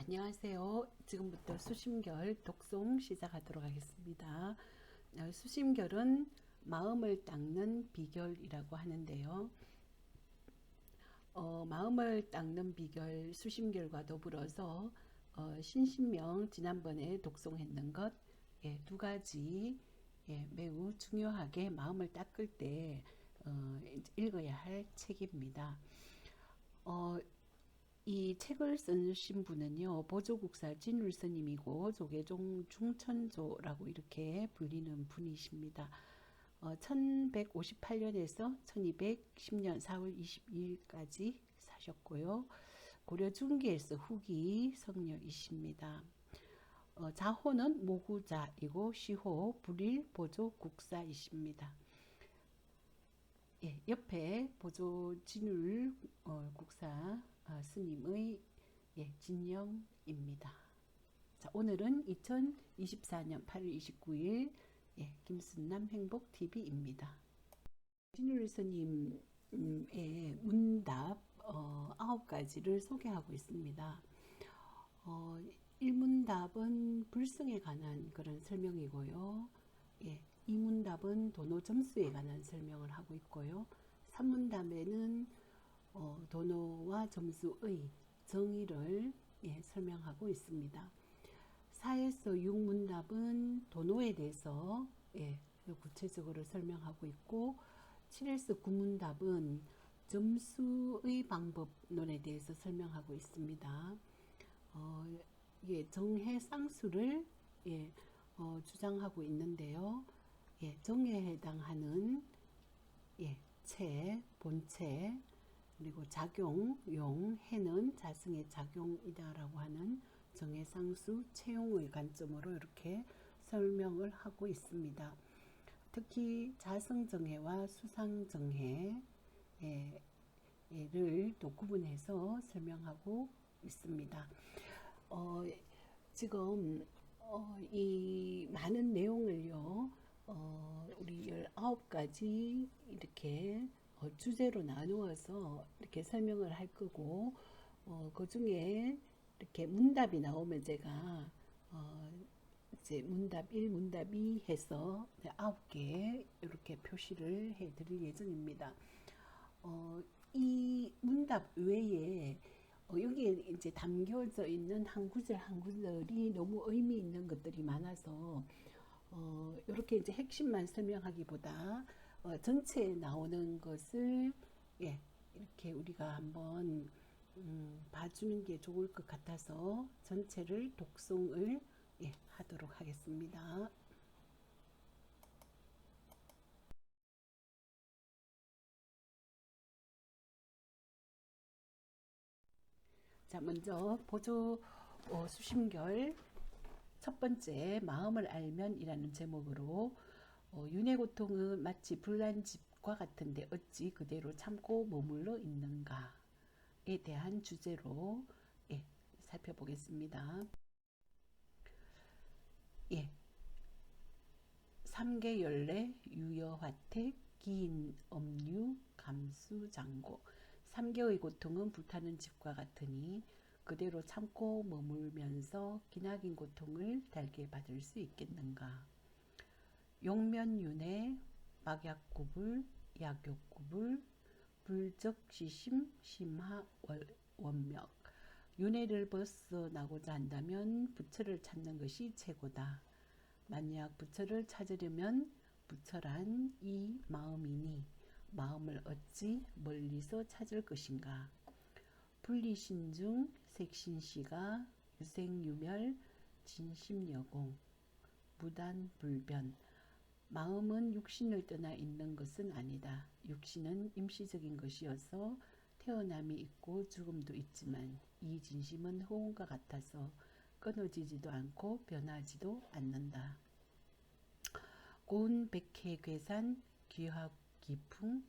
안녕하세요. 지금부터 수심결 독송 시작하도록 하겠습니다. 수심결은 마음을 닦는 비결이라고 하는데요. 마음을 닦는 비결 수심결과 더불어서 신신명 지난번에 독송했는 것, 두 가지 매우 중요하게 마음을 닦을 때 읽어야 할 책입니다. 이 책을 쓰신 분은요, 보조국사 진율스님이고 조계종 중천조라고 이렇게 불리는 분이십니다. 1158년에서 1210년 4월 22일까지 사셨고요. 고려 중기에서 후기 성녀이십니다. 자호는 모구자이고 시호 불일 보조국사이십니다. 옆에 보조 진율 국사 스님의 진영입니다. 자, 오늘은 2024년 8월 29일 김순남 행복TV입니다. 진율 스님의 문답 9가지를 소개하고 있습니다. 1문답은 불성에 관한 그런 설명이고요. 2문답은 도노 점수에 관한 설명을 하고 있고요. 3문답에는 도노와 점수의 정의를 설명하고 있습니다. 4에서 6문답은 도노에 대해서 구체적으로 설명하고 있고, 7에서 9문답은 점수의 방법론에 대해서 설명하고 있습니다. 정해 쌍수를 주장하고 있는데요. 정해에 해당하는 체, 본체, 그리고 작용, 용, 해는 자성의 작용이다라고 하는 정해상수 채용의 관점으로 이렇게 설명을 하고 있습니다. 특히 자성정해와 수상정해를 또 구분해서 설명하고 있습니다. 지금 이 많은 내용을요, 우리 19가지 이렇게 주제로 나누어서 이렇게 설명을 할 거고, 그 중에 이렇게 문답이 나오면 제가 이제 문답 1, 문답 2 해서 9개 이렇게 표시를 해 드릴 예정입니다. 이 문답 외에 여기에 이제 담겨져 있는 한 구절 한 구절이 너무 의미 있는 것들이 많아서 이렇게 이제 핵심만 설명하기보다 전체에 나오는 것을 이렇게 우리가 한번 봐주는 게 좋을 것 같아서 전체를 독송을 하도록 하겠습니다. 자, 먼저 보조 수심결 첫 번째 마음을 알면이라는 제목으로 윤회 고통은 마치 불난 집과 같은데 어찌 그대로 참고 머물러 있는가에 대한 주제로 살펴보겠습니다. 3계열내 유여화택 기인 업류 감수장고 3개의 고통은 불타는 집과 같으니 그대로 참고 머물면서 기나긴 고통을 달게 받을 수 있겠는가. 용면윤회 막약구불 약욕구불 불적시심 심하원명 윤회를 벗어나고자 한다면 부처를 찾는 것이 최고다. 만약 부처를 찾으려면 부처란 이 마음이니 마음을 어찌 멀리서 찾을 것인가. 분리신중 색신시가 유생유멸 진심여공 무단불변 마음은 육신을 떠나 있는 것은 아니다. 육신은 임시적인 것이어서 태어남이 있고 죽음도 있지만 이 진심은 허운과 같아서 끊어지지도 않고 변하지도 않는다. 고운 백해괴산 귀합기풍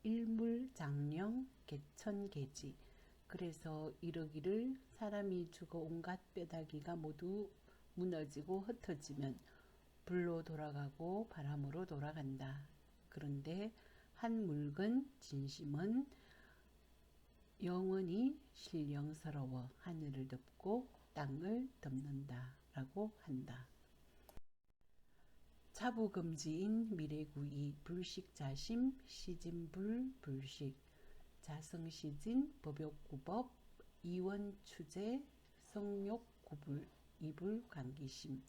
일물장령 개천개지 그래서 이러기를 사람이 죽어 온갖 뼈다귀가 모두 무너지고 흩어지면 불로 돌아가고 바람으로 돌아간다. 그런데 한 묽은 진심은 영원히 신령스러워 하늘을 덮고 땅을 덮는다 라고 한다. 자부금지인 미래구이 불식자심 시진불 불식 자성시진 법욕구법 이원추제 성욕구불 이불광기심.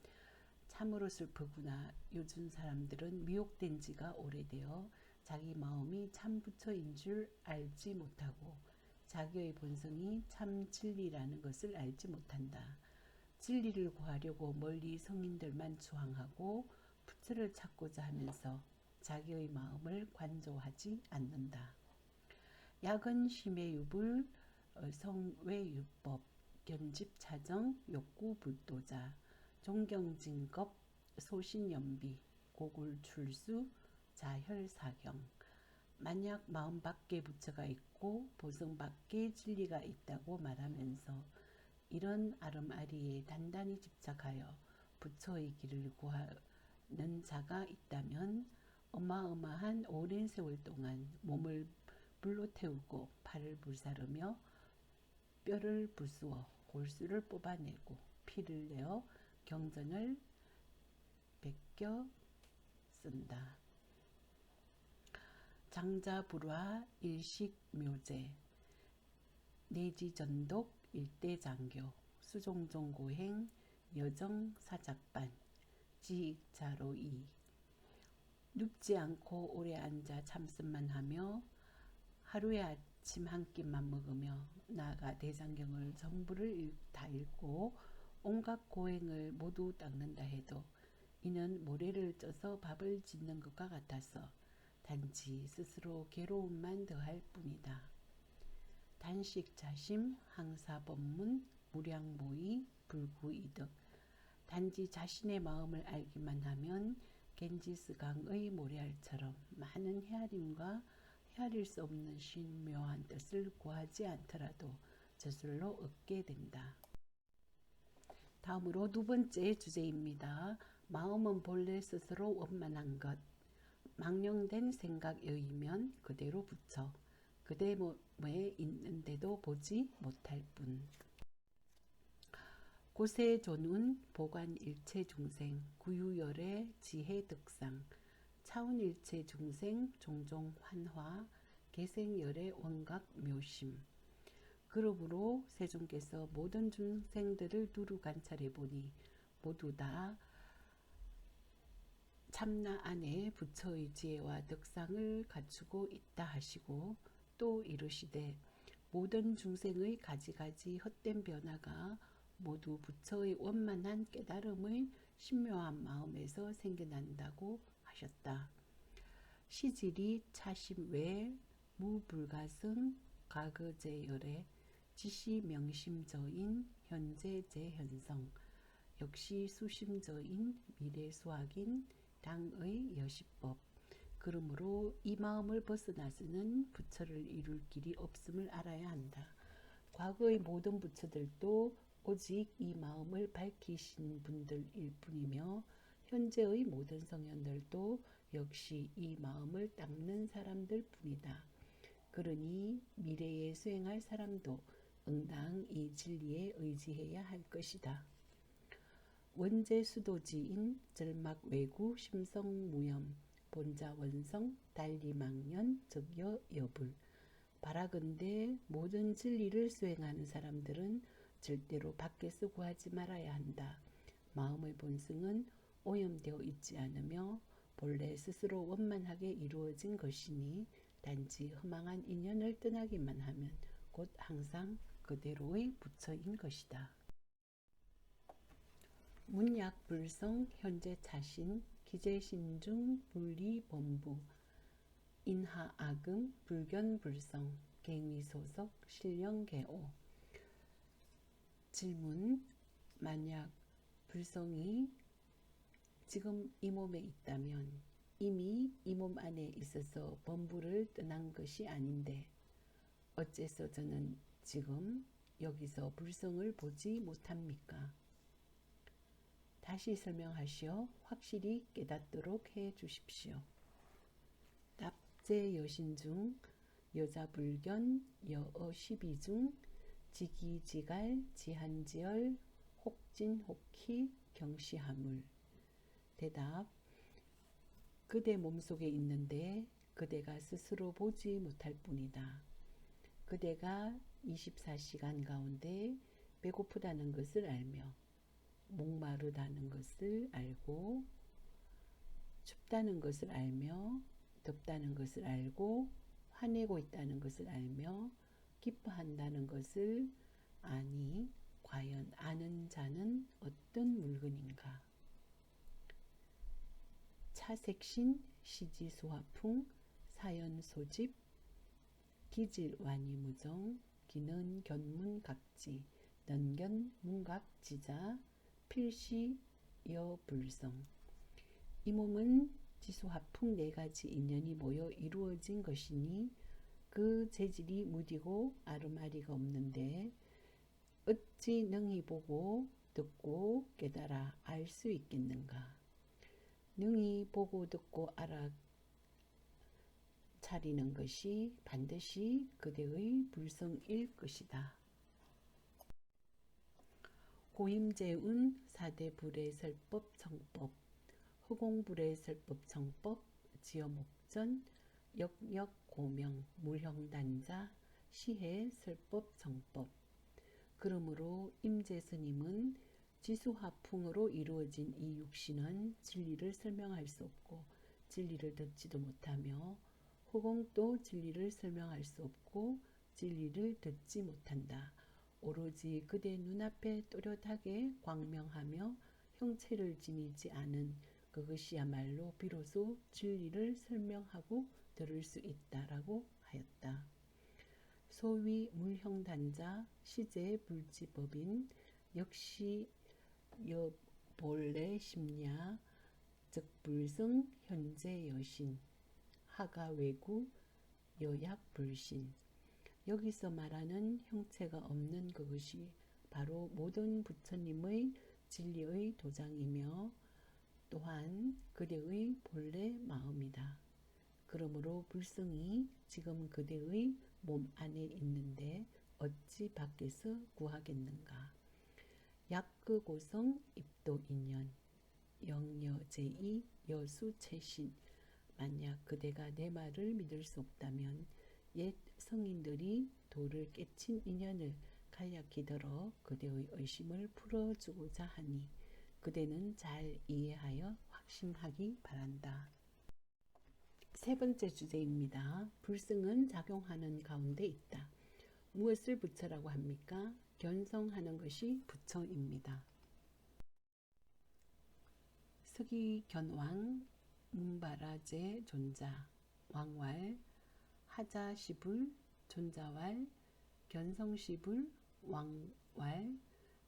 참으로 슬프구나. 요즘 사람들은 미혹된 지가 오래되어 자기 마음이 참 부처인 줄 알지 못하고 자기의 본성이 참 진리라는 것을 알지 못한다. 진리를 구하려고 멀리 성인들만 추앙하고 부처를 찾고자 하면서 자기의 마음을 관조하지 않는다. 야근 심해유불 성외유법 견집차정 욕구불도자 존경진겁 소신연비 고굴출수 자혈사경. 만약 마음 밖에 부처가 있고 보성 밖에 진리가 있다고 말하면서 이런 아름아리에 단단히 집착하여 부처의 길을 구하는 자가 있다면 어마어마한 오랜 세월 동안 몸을 불로 태우고 팔을 불사르며 뼈를 부수어 골수를 뽑아내고 피를 내어 경전을 베껴 쓴다. 장자불화 일식묘제 내지전독 일대장교 수종종고행 여정사작반 지익자로이. 눕지 않고 오래 앉아 참선만 하며 하루에 아침 한 끼만 먹으며 나아가 대장경을 전부를 다 읽고 온갖 고행을 모두 닦는다 해도 이는 모래를 쪄서 밥을 짓는 것과 같아서 단지 스스로 괴로움만 더할 뿐이다. 단식자심 항사법문 무량모의 불구이득. 단지 자신의 마음을 알기만 하면 겐지스강의 모래알처럼 많은 헤아림과 헤아릴 수 없는 신묘한 뜻을 구하지 않더라도 저절로 얻게 된다. 다음으로 두 번째 주제입니다. 마음은 본래 스스로 원만한 것. 망령된 생각여이면 그대로 부처. 그대 몸에 있는데도 보지 못할 뿐. 고세존운 보관일체 중생 구유열의 지혜득상 차운일체 중생 종종 환화 개생열의 원각묘심. 그러므로 세존께서 모든 중생들을 두루 관찰해 보니 모두 다 참나 안에 부처의 지혜와 덕상을 갖추고 있다 하시고 또 이르시되 모든 중생의 가지가지 헛된 변화가 모두 부처의 원만한 깨달음의 신묘한 마음에서 생겨난다고 하셨다. 시질이 차심 외 무불가승 가거제열의 지시명심저인 현재제현성 역시 수심저인 미래수학인 당의 여시법. 그러므로 이 마음을 벗어나서는 부처를 이룰 길이 없음을 알아야 한다. 과거의 모든 부처들도 오직 이 마음을 밝히신 분들일 뿐이며 현재의 모든 성현들도 역시 이 마음을 닦는 사람들 뿐이다. 그러니 미래에 수행할 사람도 응당 이 진리에 의지해야 할 것이다. 원제수도지인 절막외구 심성무염 본자원성 달리망년 적여여불. 바라건대 모든 진리를 수행하는 사람들은 절대로 밖에서 구하지 말아야 한다. 마음의 본성은 오염되어 있지 않으며 본래 스스로 원만하게 이루어진 것이니 단지 허망한 인연을 떠나기만 하면 곧 항상 그대로의 부처인 것이다. 문약불성 현재차신 기재신중 분리범부 인하아금 불견불성 갱위소속 신령개오. 질문. 만약 불성이 지금 이 몸에 있다면 이미 이 몸 안에 있어서 범부를 떠난 것이 아닌데 어째서 저는 지금 여기서 불성을 보지 못합니까? 다시 설명하시어 확실히 깨닫도록 해 주십시오. 답제 여신 중 여자불견 여어 12중 지기지갈 지한지열 혹진혹희 경시하물. 대답. 그대 몸속에 있는데 그대가 스스로 보지 못할 뿐이다. 그대가 24시간 가운데 배고프다는 것을 알며 목마르다는 것을 알고 춥다는 것을 알며 덥다는 것을 알고 화내고 있다는 것을 알며 기뻐한다는 것을 아니 과연 아는 자는 어떤 물건인가? 차색신 시지수화풍 사연소집 기질완이무정 기는견문각지 넌견문각지자 필시여불성. 이 몸은 지수화풍 네 가지 인연이 모여 이루어진 것이니 그 재질이 무디고 아르마리가 없는데 어찌 능히 보고 듣고 깨달아 알 수 있겠는가? 능히 보고 듣고 알아 차리는 것이 반드시 그대의 불성일 것이다. 고임재운 사대불의 설법 정법 허공불의 설법 정법 지어목전 역역고명 물형단자 시해 설법 정법. 그러므로 임재스님은 지수화풍으로 이루어진 이 육신은 진리를 설명할 수 없고 진리를 듣지도 못하며 허공도 진리를 설명할 수 없고 진리를 듣지 못한다. 오로지 그대 눈앞에 또렷하게 광명하며 형체를 지니지 않은 그것이야말로 비로소 진리를 설명하고 들을 수 있다라고 하였다. 소위 물형단자 시제 불지법인 역시 본래 심야 즉 불성 현재 여신 하가외구 여약불신. 여기서 말하는 형체가 없는 그것이 바로 모든 부처님의 진리의 도장이며 또한 그대의 본래 마음이다. 그러므로 불성이 지금 그대의 몸 안에 있는데 어찌 밖에서 구하겠는가? 약극고성 입도인연 영여제이 여수체신. 만약 그대가 내 말을 믿을 수 없다면 옛 성인들이 도를 깨친 인연을 간략히 들어 그대의 의심을 풀어주고자 하니 그대는 잘 이해하여 확신하기 바란다. 세 번째 주제입니다. 불성은 작용하는 가운데 있다. 무엇을 부처라고 합니까? 견성하는 것이 부처입니다. 서기견왕 문바라제 존자 왕왈 하자시불 존자왈 견성시불 왕왈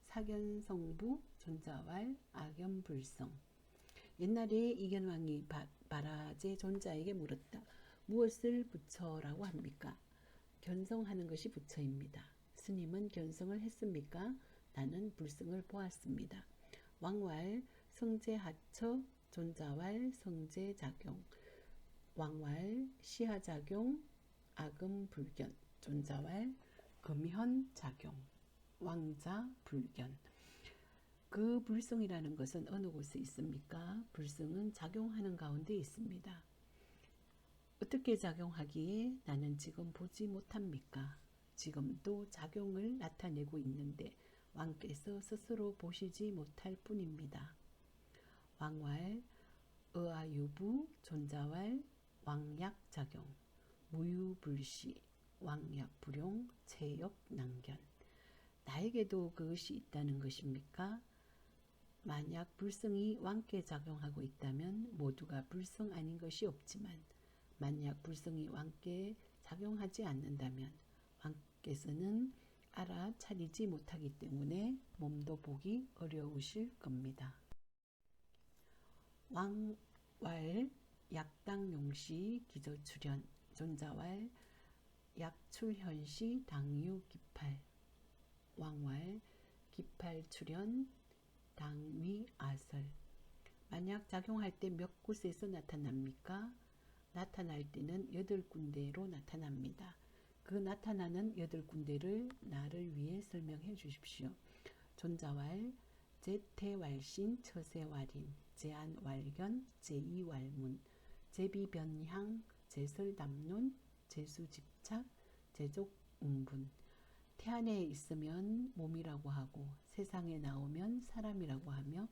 사견성부 존자왈 악연불성. 옛날에 이견왕이 바라제 존자에게 물었다. 무엇을 부처라고 합니까? 견성하는 것이 부처입니다. 스님은 견성을 했습니까? 나는 불성을 보았습니다. 왕왈 성제하처 존자왈 성제작용 왕왈 시하작용 악음불견 존자왈 금현작용 왕자불견. 그 불성이라는 것은 어느 곳에 있습니까? 불성은 작용하는 가운데 있습니다. 어떻게 작용하기에 나는 지금 보지 못합니까? 지금도 작용을 나타내고 있는데 왕께서 스스로 보시지 못할 뿐입니다. 왕왈 의아유부 존자왈 왕약작용 무유불시 왕약불용 체역난견. 나에게도 그것이 있다는 것입니까? 만약 불성이 왕께 작용하고 있다면 모두가 불성 아닌 것이 없지만 만약 불성이 왕께 작용하지 않는다면 왕께서는 알아차리지 못하기 때문에 몸도 보기 어려우실 겁니다. 왕왈 약당용시 기저출현 존자왈 약출현시 당유기팔 왕왈 기팔출현 당위아설. 만약 작용할 때 몇 곳에서 나타납니까? 나타날 때는 8군데로 나타납니다. 그 나타나는 8군데를 나를 위해 설명해 주십시오. 존자왈, 제태왈신, 처세왈인, 제안왈견, 제이왈문, 제비변향, 제설담론, 제수집착, 제족응분. 태안에 있으면 몸이라고 하고, 세상에 나오면 사람이라고 하며,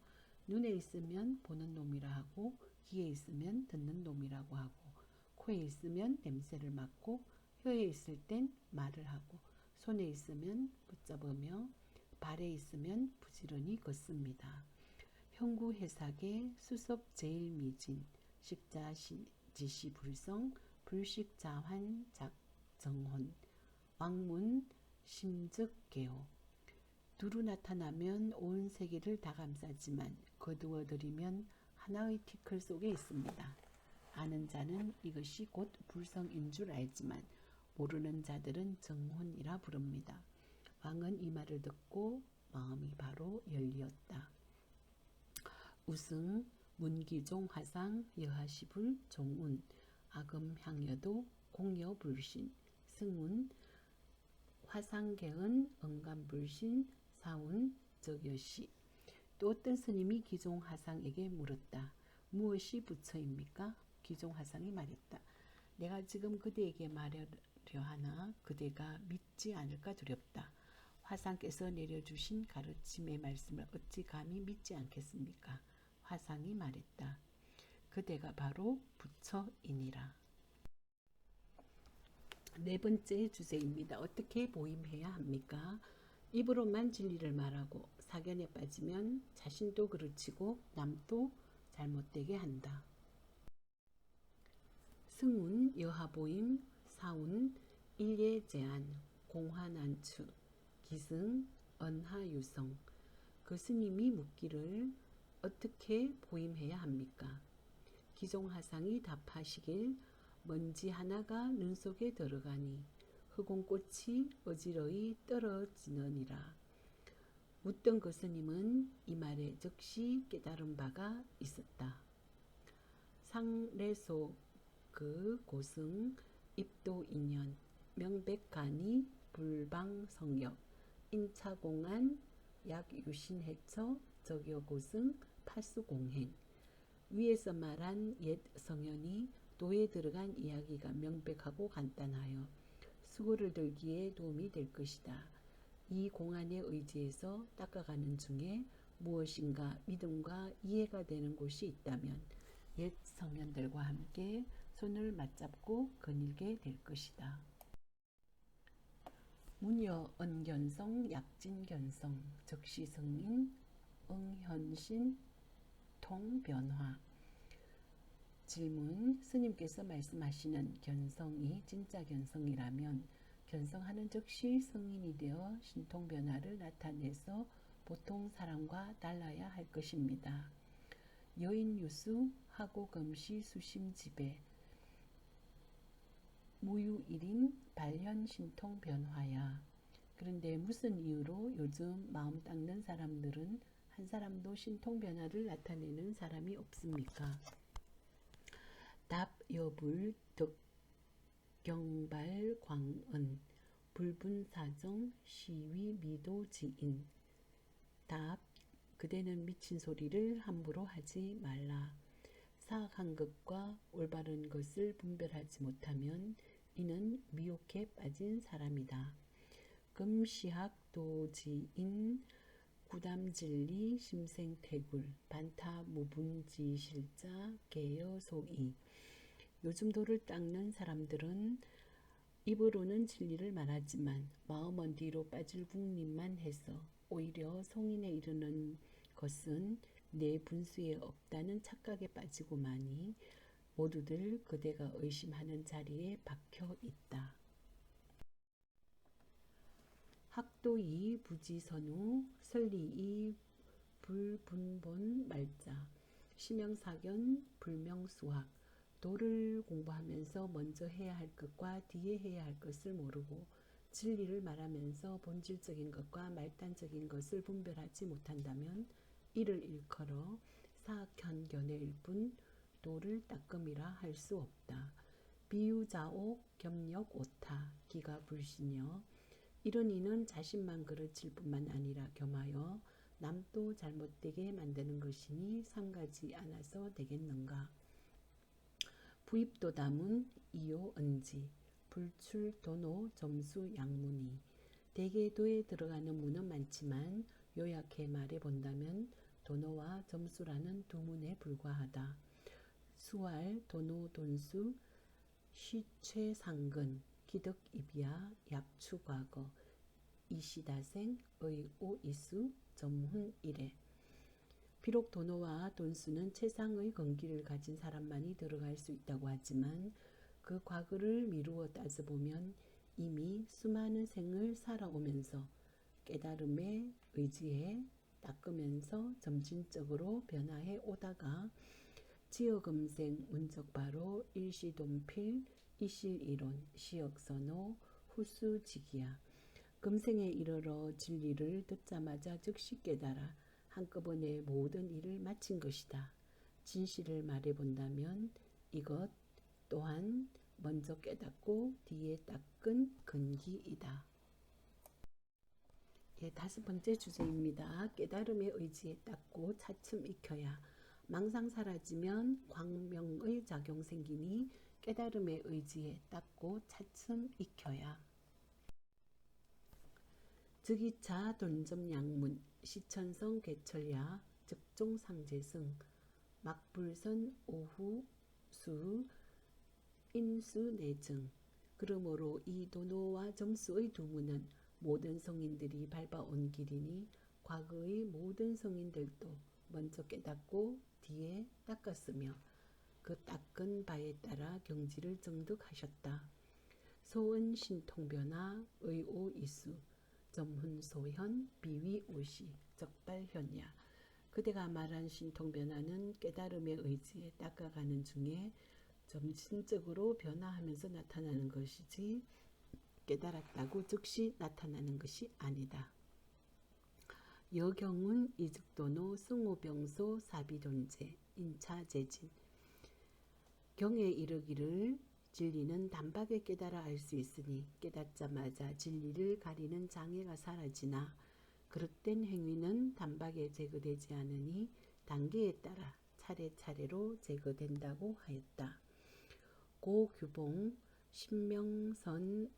눈에 있으면 보는 놈이라 하고, 귀에 있으면 듣는 놈이라고 하고, 코에 있으면 냄새를 맡고, 혀에 있을 땐 말을 하고, 손에 있으면 붙잡으며, 발에 있으면 부지런히 걷습니다. 형구해삭의 수섭 제일미진, 식자지시불성, 불식자환 작정혼, 왕문 심즉개호. 두루 나타나면 온 세계를 다 감싸지만 거두어들이면 하나의 티끌 속에 있습니다. 아는 자는 이것이 곧 불성인 줄 알지만 모르는 자들은 정혼이라 부릅니다. 왕은 이 말을 듣고 마음이 바로 열리었다. 우승, 문기종 화상, 여하시불, 종운, 아금향여도, 공여불신, 승운, 화상계은, 응감불신, 사운, 적여시. 또 어떤 스님이 기종화상에게 물었다. 무엇이 부처입니까? 기종화상이 말했다. 내가 지금 그대에게 말하려 하나 그대가 믿지 않을까 두렵다. 화상께서 내려주신 가르침의 말씀을 어찌 감히 믿지 않겠습니까? 화상이 말했다. 그대가 바로 부처이니라. 네 번째 주제입니다. 어떻게 보임해야 합니까? 입으로만 진리를 말하고 사견에 빠지면 자신도 그르치고 남도 잘못되게 한다. 승운, 여하보임, 사운, 일예제안, 공화난추, 기승, 언하유성. 그 스님이 묻기를 어떻게 보임해야 합니까? 기종화상이 답하시길 먼지 하나가 눈 속에 들어가니 흑공꽃이 어지러이 떨어지느니라. 묻던 그 스님은 이 말에 즉시 깨달은 바가 있었다. 상례소 그 고승 입도인연 명백간이 불방성역 인차공안 약유신해처 적여고승 파수공행. 위에서 말한 옛 성현이 도에 들어간 이야기가 명백하고 간단하여 수고를 들기에 도움이 될 것이다. 이 공안에 의지해서 닦아가는 중에 무엇인가 믿음과 이해가 되는 곳이 있다면 옛 성현들과 함께 손을 맞잡고 거닐게 될 것이다. 문여 언견성 약진견성 적시승인 응현신 통변화. 질문. 스님께서 말씀하시는 견성이 진짜 견성이라면 견성하는 즉시 성인이 되어 신통변화를 나타내서 보통 사람과 달라야 할 것입니다. 여인유수 하고금시 수심지배 무유일인 발현신통변화야. 그런데 무슨 이유로 요즘 마음 닦는 사람들은 한 사람도 신통변화를 나타내는 사람이 없습니까? 답. 여불 덕경발 광은 불분사정 시위 미도지인. 답. 그대는 미친 소리를 함부로 하지 말라. 사악한 것과 올바른 것을 분별하지 못하면 이는 미혹에 빠진 사람이다. 금시학도지인 구담진리 심생태굴 반타무분지실자 개여소이. 요즘 도를 닦는 사람들은 입으로는 진리를 말하지만 마음은 뒤로 빠질 궁림만 해서 오히려 성인에 이르는 것은 내 분수에 없다는 착각에 빠지고마니 모두들 그대가 의심하는 자리에 박혀 있다. 학도이 부지선우 설리이 불분본 말자 심영사견 불명수학. 도를 공부하면서 먼저 해야 할 것과 뒤에 해야 할 것을 모르고 진리를 말하면서 본질적인 것과 말단적인 것을 분별하지 못한다면 이를 일컬어 사악한 견해일 뿐 도를 따끔이라 할 수 없다. 비유자오 겸력 오타 기가 불신여. 이런 이는 자신만 그르칠 뿐만 아니라 겸하여 남도 잘못되게 만드는 것이니 삼가지 않아서 되겠는가. 부입도담은 이요 은지 불출 도노 점수 양문이. 대개 도에 들어가는 문은 많지만 요약해 말해 본다면 도노와 점수라는 두 문에 불과하다. 수활 도노 돈수 시최상근 기득입야 약추과거 이시다생 의오이수 점훈이래. 비록 도노와 돈수는 최상의 건기를 가진 사람만이 들어갈 수 있다고 하지만 그 과거를 미루어 따져보면 이미 수많은 생을 살아오면서 깨달음에 의지해 닦으면서 점진적으로 변화해 오다가 지어금생 문적바로 일시돈필 이실이론 시역선호 후수지기야. 금생에 이르러 진리를 듣자마자 즉시 깨달아 한꺼번에 모든 일을 마친 것이다. 진실을 말해본다면 이것 또한 먼저 깨닫고 뒤에 닦은 근기이다. 예, 5번째 주제입니다. 깨달음의 의지에 닦고 차츰 익혀야. 망상 사라지면 광명의 작용 생기니 깨달음의 의지에 닦고 차츰 익혀야. 즉이차 돈점양문 시천성 개철야 즉종상제승 막불선 오후수 인수내증. 그러므로 이 도노와 점수의 두 문은 모든 성인들이 밟아온 길이니 과거의 모든 성인들도 먼저 깨닫고 뒤에 닦았으며 그 닦은 바에 따라 경지를 정득하셨다. 소은 신통변화 의오이수 점훈소현 비위오시 적발현야. 그대가 말한 신통변화는 깨달음의 의지에 닦아가는 중에 점진적으로 변화하면서 나타나는 것이지 깨달았다고 즉시 나타나는 것이 아니다. 여경은 이즉도노 승오병소 사비돈제 인차재진. 경에 이르기를 진리는 단박에 깨달아 알 수 있으니 깨닫자마자 진리를 가리는 장애가 사라지나 그릇된 행위는 단박에 제거되지 않으니 단계에 따라 차례차례로 제거된다고 하였다. 고규봉 신명선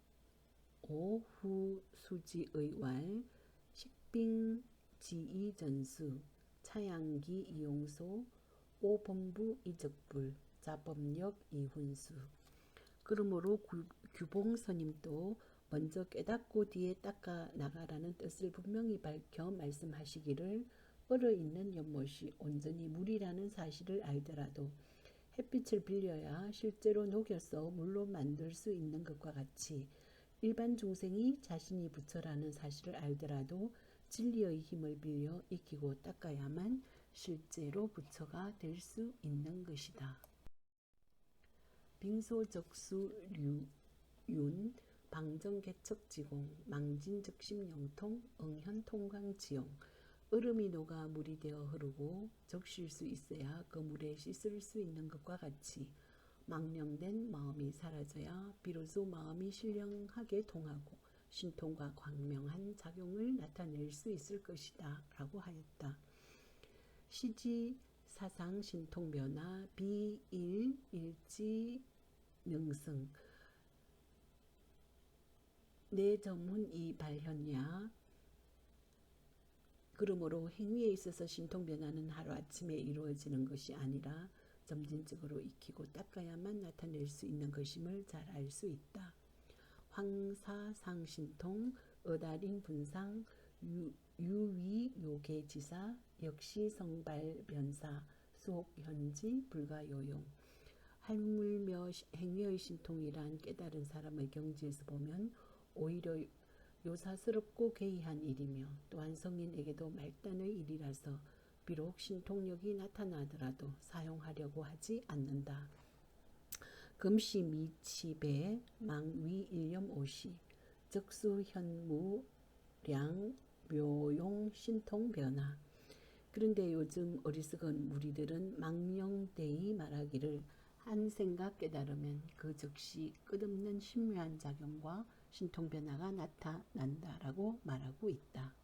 오후수지의왈 식빙지이전수 차양기 이용소 오범부 이적불 자법력 이훈수. 그러므로 규봉 스님도 먼저 깨닫고 뒤에 닦아 나가라는 뜻을 분명히 밝혀 말씀하시기를 얼어있는 연못이 온전히 물이라는 사실을 알더라도 햇빛을 빌려야 실제로 녹여서 물로 만들 수 있는 것과 같이 일반 중생이 자신이 부처라는 사실을 알더라도 진리의 힘을 빌려 익히고 닦아야만 실제로 부처가 될 수 있는 것이다. 빙소적수윤 방정개척지공 망진즉심영통 응현통광지용. 얼음이 녹아 물이 되어 흐르고 적실 수 있어야 그 물에 씻을 수 있는 것과 같이 망령된 마음이 사라져야 비로소 마음이 신령하게 통하고 신통과 광명한 작용을 나타낼 수 있을 것이다 라고 하였다. 시지 사상 신통변화 비일 일지 능승 내점훈 이 발현야. 그러므로 행위에 있어서 신통변화는 하루아침에 이루어지는 것이 아니라 점진적으로 익히고 닦아야만 나타낼 수 있는 것임을 잘 알 수 있다. 황사상신통 어달인 분상 유위요계지사 역시 성발변사 수옥현지 불가요용. 할물며 행위의 신통이란 깨달은 사람의 경지에서 보면 오히려 요사스럽고 괴이한 일이며 또한 성인에게도 말단의 일이라서 비록 신통력이 나타나더라도 사용하려고 하지 않는다. 금시 미치배 망위 일념오시 적수 현무량 묘용 신통변화. 그런데 요즘 어리석은 무리들은 망령되이 말하기를 한 생각 깨달으면 그 즉시 끝없는 신묘한 작용과 신통 변화가 나타난다라고 말하고 있다.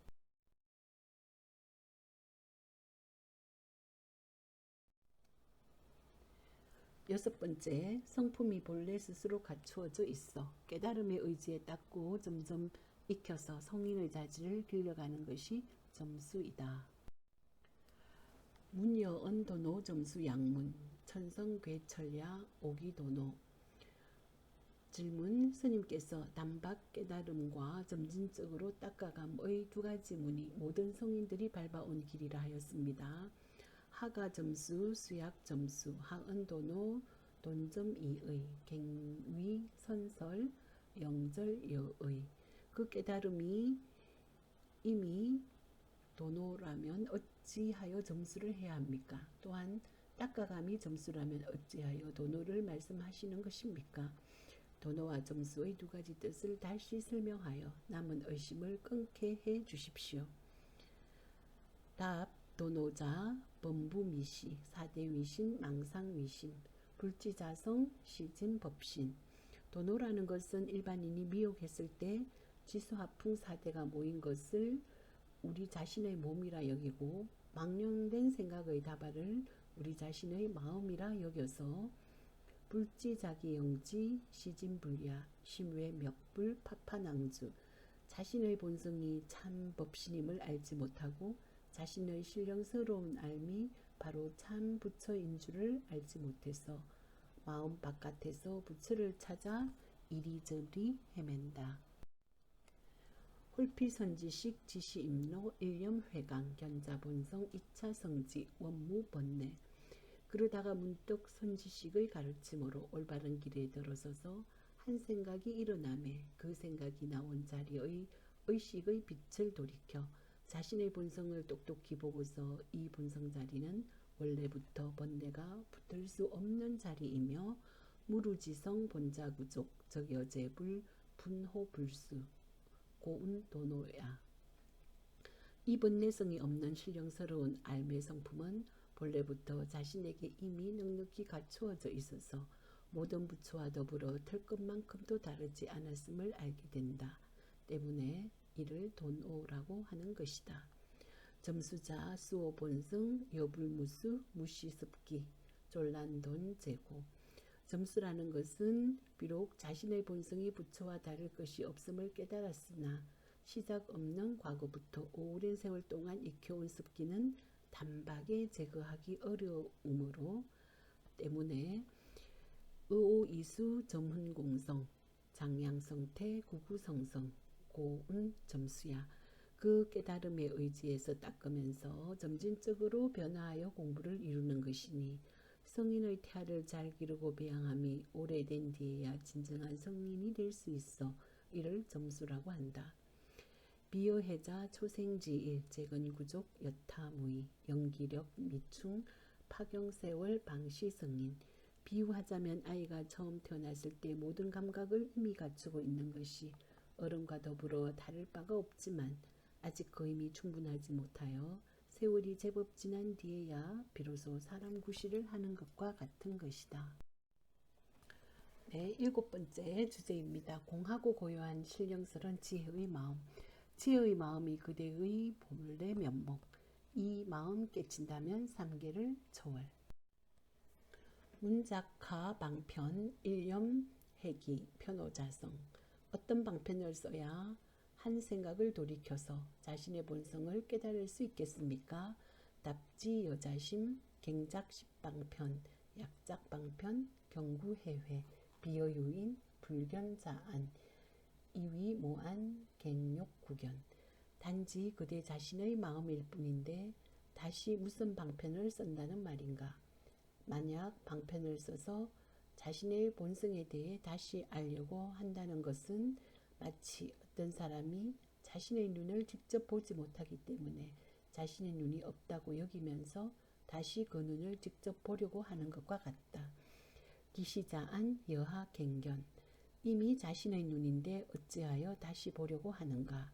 여섯 번째, 성품이 본래 스스로 갖추어져 있어 깨달음의 의지에 닦고 점점 익혀서 성인의 자질을 길러가는 것이 점수이다. 문여언 도노 점수 양문 천성괴철야 오기도노. 질문. 스님께서 단박 깨달음과 점진적으로 닦아감의 두 가지 문이 모든 성인들이 밟아온 길이라 하였습니다. 하가 점수, 수약 점수, 하은 도노, 돈점 이의, 갱위 선설, 영절 여의. 그 깨달음이 이미 도노라면 어찌하여 점수를 해야 합니까? 또한 닦아감이 점수라면 어찌하여 도노를 말씀하시는 것입니까? 도노와 점수의 두 가지 뜻을 다시 설명하여 남은 의심을 끊게 해 주십시오. 답. 도노자, 범부미시, 사대위신, 망상위신, 불지자성, 시진법신. 도노라는 것은 일반인이 미혹했을 때 지수하풍 사대가 모인 것을 우리 자신의 몸이라 여기고 망령된 생각의 다발을 우리 자신의 마음이라 여겨서 불지자기영지, 시진불야, 심외멱불, 파파낭주, 자신의 본성이 참 법신임을 알지 못하고 자신의 신령스러운 알미 바로 참 부처인 줄을 알지 못해서 마음 바깥에서 부처를 찾아 이리저리 헤맨다. 홀피선지식 지시임로 일념회강 견자본성 2차 성지 원무번뇌. 그러다가 문득 선지식의 가르침으로 올바른 길에 들어서서 한 생각이 일어나매 그 생각이 나온 자리의 의식의 빛을 돌이켜 자신의 본성을 똑똑히 보고서 이 본성 자리는 원래부터 번뇌가 붙을 수 없는 자리이며 무루지성 본자구족 적여재불 분호불수 고운도노야. 이 번뇌성이 없는 신령스러운 알매 성품은 본래부터 자신에게 이미 넉넉히 갖추어져 있어서 모든 부처와 더불어 털 것만큼도 다르지 않았음을 알게 된다. 때문에 이를 돈오라고 하는 것이다. 점수자, 수오본승, 여불무수, 무시습기, 졸란돈 제고. 점수라는 것은 비록 자신의 본성이 부처와 다를 것이 없음을 깨달았으나 시작 없는 과거부터 오랜 세월 동안 익혀온 습기는 단박에 제거하기 어려우므로 때문에 의오이수 점훈공성, 장양성태 구구성성, 고운 점수야. 그 깨달음의 의지에서 닦으면서 점진적으로 변화하여 공부를 이루는 것이니 성인의 태아를 잘 기르고 배양함이 오래된 뒤에야 진정한 성인이 될 수 있어 이를 점수라고 한다. 비여해자 초생지일 재건구족 여타무이 연기력 미충 파경세월 방시승인. 비유하자면 아이가 처음 태어났을 때 모든 감각을 이미 갖추고 있는 것이 어른과 더불어 다를 바가 없지만 아직 그 힘이 충분하지 못하여 세월이 제법 지난 뒤에야 비로소 사람 구실을 하는 것과 같은 것이다. 네, 일곱 번째 주제입니다. 공하고 고요한 신령스런 지혜의 마음. 지혜의 마음이 그대의 본래 면목. 이 마음 깨친다면 삼계를 초월. 문작하 방편 일념해기 편오자성. 어떤 방편을 써야 한 생각을 돌이켜서 자신의 본성을 깨달을 수 있겠습니까? 답지 여자심, 갱작십방편, 약작방편, 경구해회, 비여유인, 불견자안, 이위모안, 갱욕구견. 단지 그대 자신의 마음일 뿐인데 다시 무슨 방편을 쓴다는 말인가? 만약 방편을 써서 자신의 본성에 대해 다시 알려고 한다는 것은 마치 어떤 사람이 자신의 눈을 직접 보지 못하기 때문에 자신의 눈이 없다고 여기면서 다시 그 눈을 직접 보려고 하는 것과 같다. 기시자안 여하 갱견. 이미 자신의 눈인데 어찌하여 다시 보려고 하는가.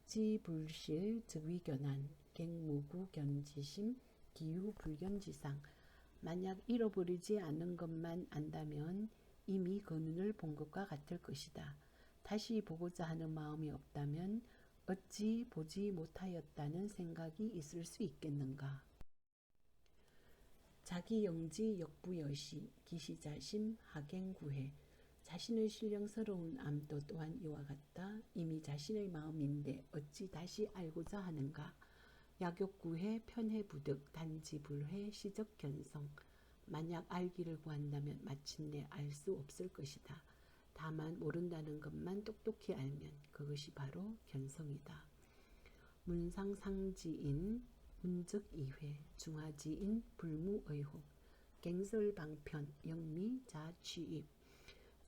억지 불실 즉위견한 갱무구 견지심 기후 불견지상. 만약 잃어버리지 않은 것만 안다면 이미 그 눈을 본 것과 같을 것이다. 다시 보고자 하는 마음이 없다면 어찌 보지 못하였다는 생각이 있을 수 있겠는가. 자기영지 역부여시 기시자심 하갱구해. 자신의 신령스러운 암도 또한 이와 같다. 이미 자신의 마음인데 어찌 다시 알고자 하는가. 약욕구해 편해부득 단지불회 시적견성. 만약 알기를 구한다면 마침내 알 수 없을 것이다. 다만 모른다는 것만 똑똑히 알면 그것이 바로 견성이다. 문상상지인 문적이회 중하지인 불무의혹 갱설방편 영미자취입.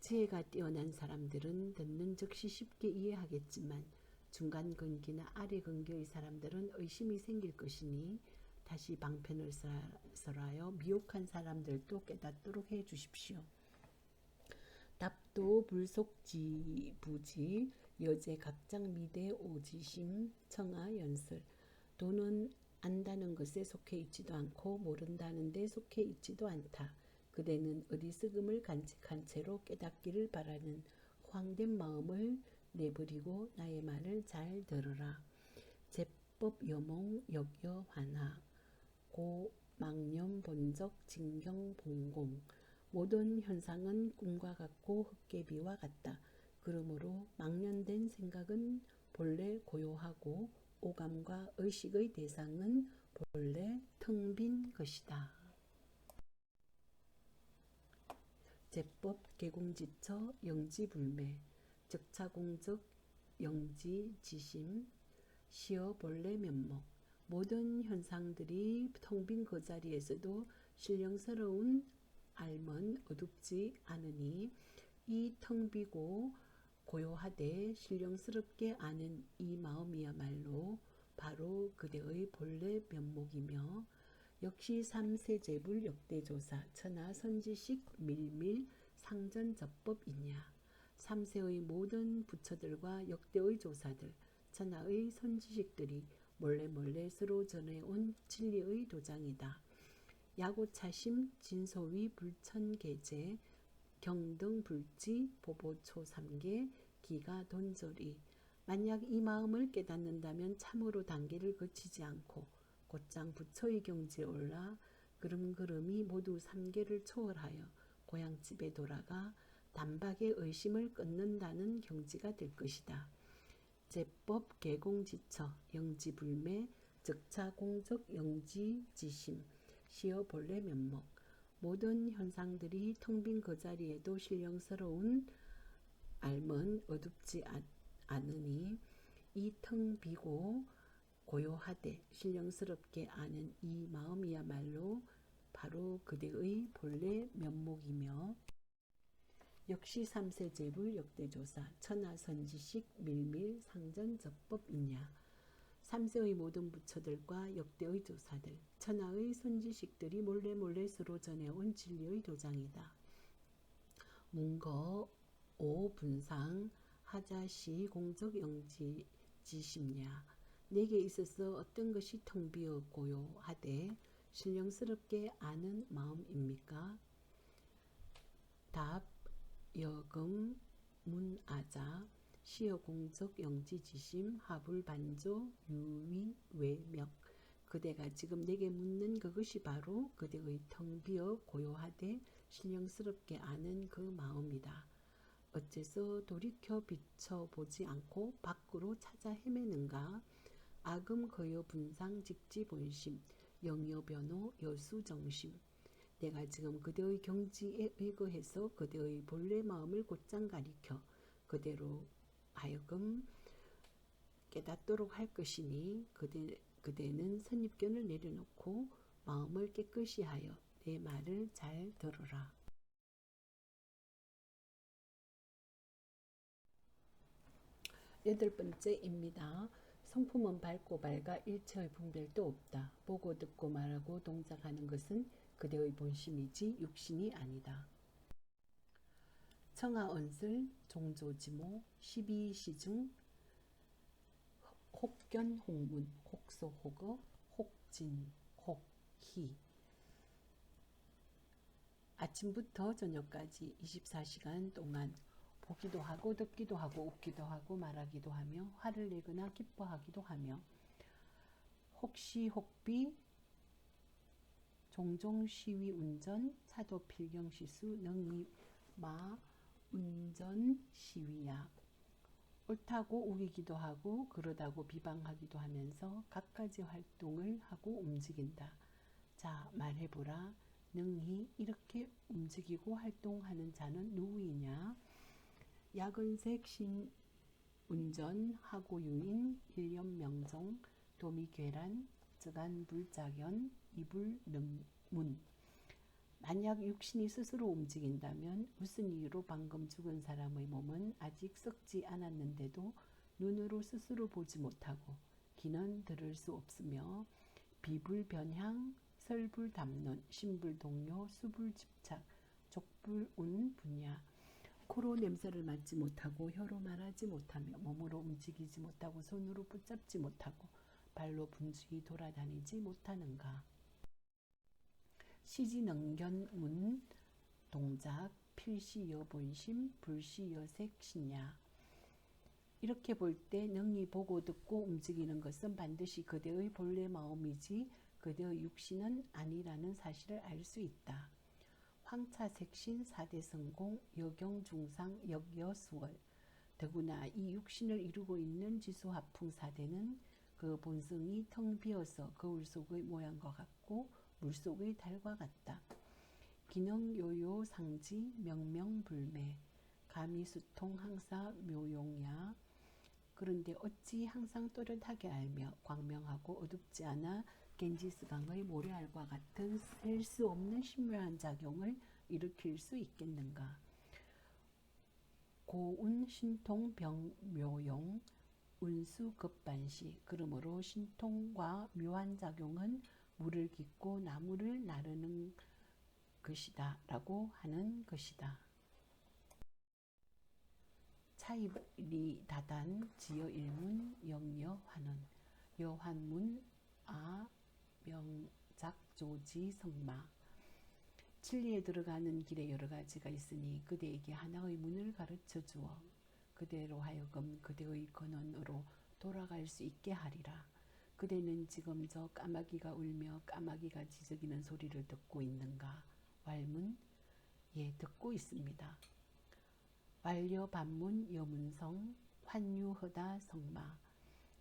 지혜가 뛰어난 사람들은 듣는 즉시 쉽게 이해하겠지만 중간 근기나 아래 근기의 사람들은 의심이 생길 것이니 다시 방편을 설하여 미혹한 사람들도 깨닫도록 해 주십시오. 답도 불속지부지 여제 각장 미대 오지심 청하 연설. 도는 안다는 것에 속해 있지도 않고 모른다는 데 속해 있지도 않다. 그대는 어리석음을 간직한 채로 깨닫기를 바라는 허황된 마음을 내버리고 나의 말을 잘 들으라. 제법 여몽 역여환하 고망념 본적 진경 봉공. 모든 현상은 꿈과 같고 헛개비와 같다. 그러므로 망련된 생각은 본래 고요하고 오감과 의식의 대상은 본래 텅 빈 것이다. 제법 개공지처 영지불매 적차공적 영지지심 시어 본래 면목. 모든 현상들이 텅 빈 그 자리에서도 신령스러운 알은 어둡지 않으니 이 텅 비고 고요하되 신령스럽게 아는 이 마음이야말로 바로 그대의 본래 면목이며 역시 삼세제불 역대조사 천하선지식 밀밀 상전접법이냐. 삼세의 모든 부처들과 역대의 조사들 천하의 선지식들이 몰래 서로 전해온 진리의 도장이다. 야고차심 진소위 불천계제 경등불지 보보초 삼계 기가 돈절이. 만약 이 마음을 깨닫는다면 참으로 단계를 거치지 않고 곧장 부처의 경지에 올라 그름그름이 모두 삼계를 초월하여 고향집에 돌아가 단박에 의심을 끊는다는 경지가 될 것이다. 제법 개공지처 영지불매 적차공적 영지지심 시어 본래 면목. 모든 현상들이 텅 빈 그 자리에도 신령스러운 알은 어둡지 않으니 이 텅 비고 고요하되 신령스럽게 아는 이 마음이야말로 바로 그대의 본래 면목이며 역시 삼세제불 역대조사 천하선지식 밀밀 상전접법이냐. 삼세의 모든 부처들과 역대의 조사들 천하의 선지식들이 몰래 서로 전해온 진리의 도장이다. 문거 오분상 하자시 공적 영지지심냐. 내게 있어서 어떤 것이 텅 비어 고요하되 신령스럽게 아는 마음입니까? 답 여금 문아자 시어 공적 영지지심 하불반조 유위 외명. 그대가 지금 내게 묻는 그것이 바로 그대의 텅 비어 고요하되 신령스럽게 아는 그 마음이다. 어째서 돌이켜 비춰보지 않고 밖으로 찾아 헤매는가? 아금 거여 분상 직지 본심 영여 변호 여수정심. 내가 지금 그대의 경지에 의거해서 그대의 본래 마음을 곧장 가리켜 그대로 하여금 깨닫도록 할 것이니 그대는 선입견을 내려놓고 마음을 깨끗이 하여 내 말을 잘 들으라. 8번째입니다. 성품은 밝고 밝아 일체의 분별도 없다. 보고 듣고 말하고 동작하는 것은 그대의 본심이지 육신이 아니다. 청하언슬 종조지모 12시중 혹견, 혹문, 혹소, 혹어, 혹진, 혹희. 아침부터 저녁까지 24시간 동안 보기도 하고 듣기도 하고 웃기도 하고 말하기도 하며 화를 내거나 기뻐하기도 하며 혹시 혹비 종종 시위 운전 차도 필경 시수 능히 마 운전 시위야. 옳다고 우기기도 하고 그러다고 비방하기도 하면서 갖가지 활동을 하고 움직인다. 자, 말해보라. 능히 이렇게 움직이고 활동하는 자는 누구이냐? 야근색 신운전 하고유인 일념명종 도미괴란 쯔간불작연 이불능문. 만약 육신이 스스로 움직인다면 무슨 이유로 방금 죽은 사람의 몸은 아직 썩지 않았는데도 눈으로 스스로 보지 못하고 귀는 들을 수 없으며 비불변향 설불담론 신불동요 수불집착 족불운 분야. 코로 냄새를 맡지 못하고 혀로 말하지 못하며 몸으로 움직이지 못하고 손으로 붙잡지 못하고 발로 분주히 돌아다니지 못하는가. 시지능견문 동작 필시여 본심 불시여 색신야. 이렇게 볼 때 능히 보고 듣고 움직이는 것은 반드시 그대의 본래 마음이지 그대의 육신은 아니라는 사실을 알 수 있다. 황차색신 사대성공 여경중상 역여수월. 더구나 이 육신을 이루고 있는 지수화풍사대는 그 본성이 텅 비어서 거울 속의 모양과 같고 물속의 달과 같다. 기능요요 상지 명명불매 가미수통 항사 묘용야. 그런데 어찌 항상 또렷하게 알며 광명하고 어둡지 않아 겐지스강의 모래알과 같은 셀 수 없는 신묘한 작용을 일으킬 수 있겠는가. 고운 신통 병묘용 운수급반시. 그러므로 신통과 묘한 작용은 물을 깃고 나무를 나르는 것이다 라고 하는 것이다. 차이리 다단 지여일문 영여환원 여환문 명작조지 성마. 진리에 들어가는 길에 여러 가지가 있으니 그대에게 하나의 문을 가르쳐 주어 그대로 하여금 그대의 근원으로 돌아갈 수 있게 하리라. 그대는 지금 저 까마귀가 울며 까마귀가 지저귀는 소리를 듣고 있는가? 왈문. 예, 듣고 있습니다. 완려반문 여문성 환유허다 성마.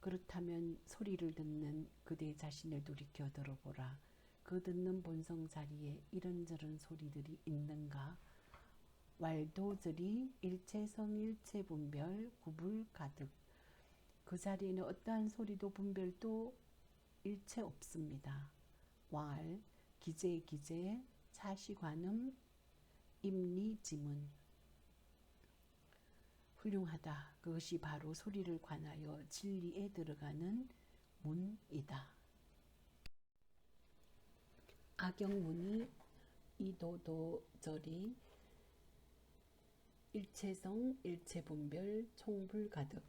그렇다면 소리를 듣는 그대 자신을 돌이켜 들어보라. 그 듣는 본성 자리에 이런저런 소리들이 있는가? 왈도저리 일체성 일체분별 구불 가득. 그 자리에는 어떠한 소리도 분별도 일체 없습니다. 왈 기재 차시관음 임리지문. 훌륭하다. 그것이 바로 소리를 관하여 진리에 들어가는 문이다. 악영문이 이도도절이 일체성 일체분별 총불가득.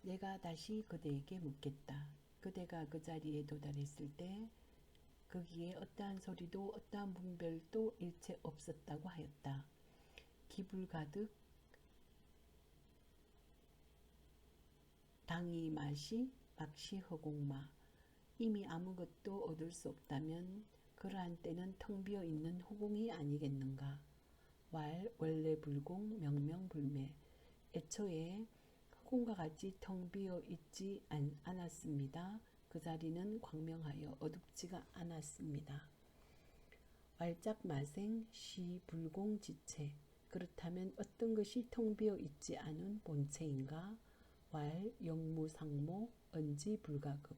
내가 다시 그대에게 묻겠다. 그대가 그 자리에 도달했을 때 거기에 어떠한 소리도 어떠한 분별도 일체 없었다고 하였다. 기불가득 당이 맛이 막시 허공마. 이미 아무것도 얻을 수 없다면 그러한 때는 텅 비어 있는 허공이 아니겠는가. 왈 원래 불공 명명불매. 애초에 허공과 같이 텅 비어 있지 않았습니다. 그 자리는 광명하여 어둡지가 않았습니다. 왈짝마생 시불공지체. 그렇다면 어떤 것이 텅 비어 있지 않은 본체인가? 왈 영무상모 언지불가급.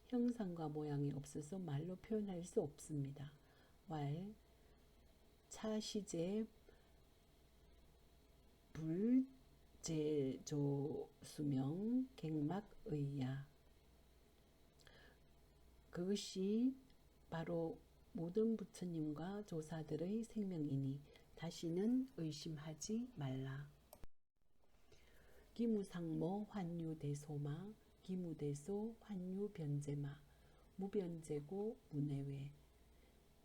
형상과 모양이 없어서 말로 표현할 수 없습니다. 왈 차시제 불제조수명 갱막의야. 그것이 바로 모든 부처님과 조사들의 생명이니 다시는 의심하지 말라. 기무상모 환유대소마. 기무대소 환유변제마 무변제고 무내외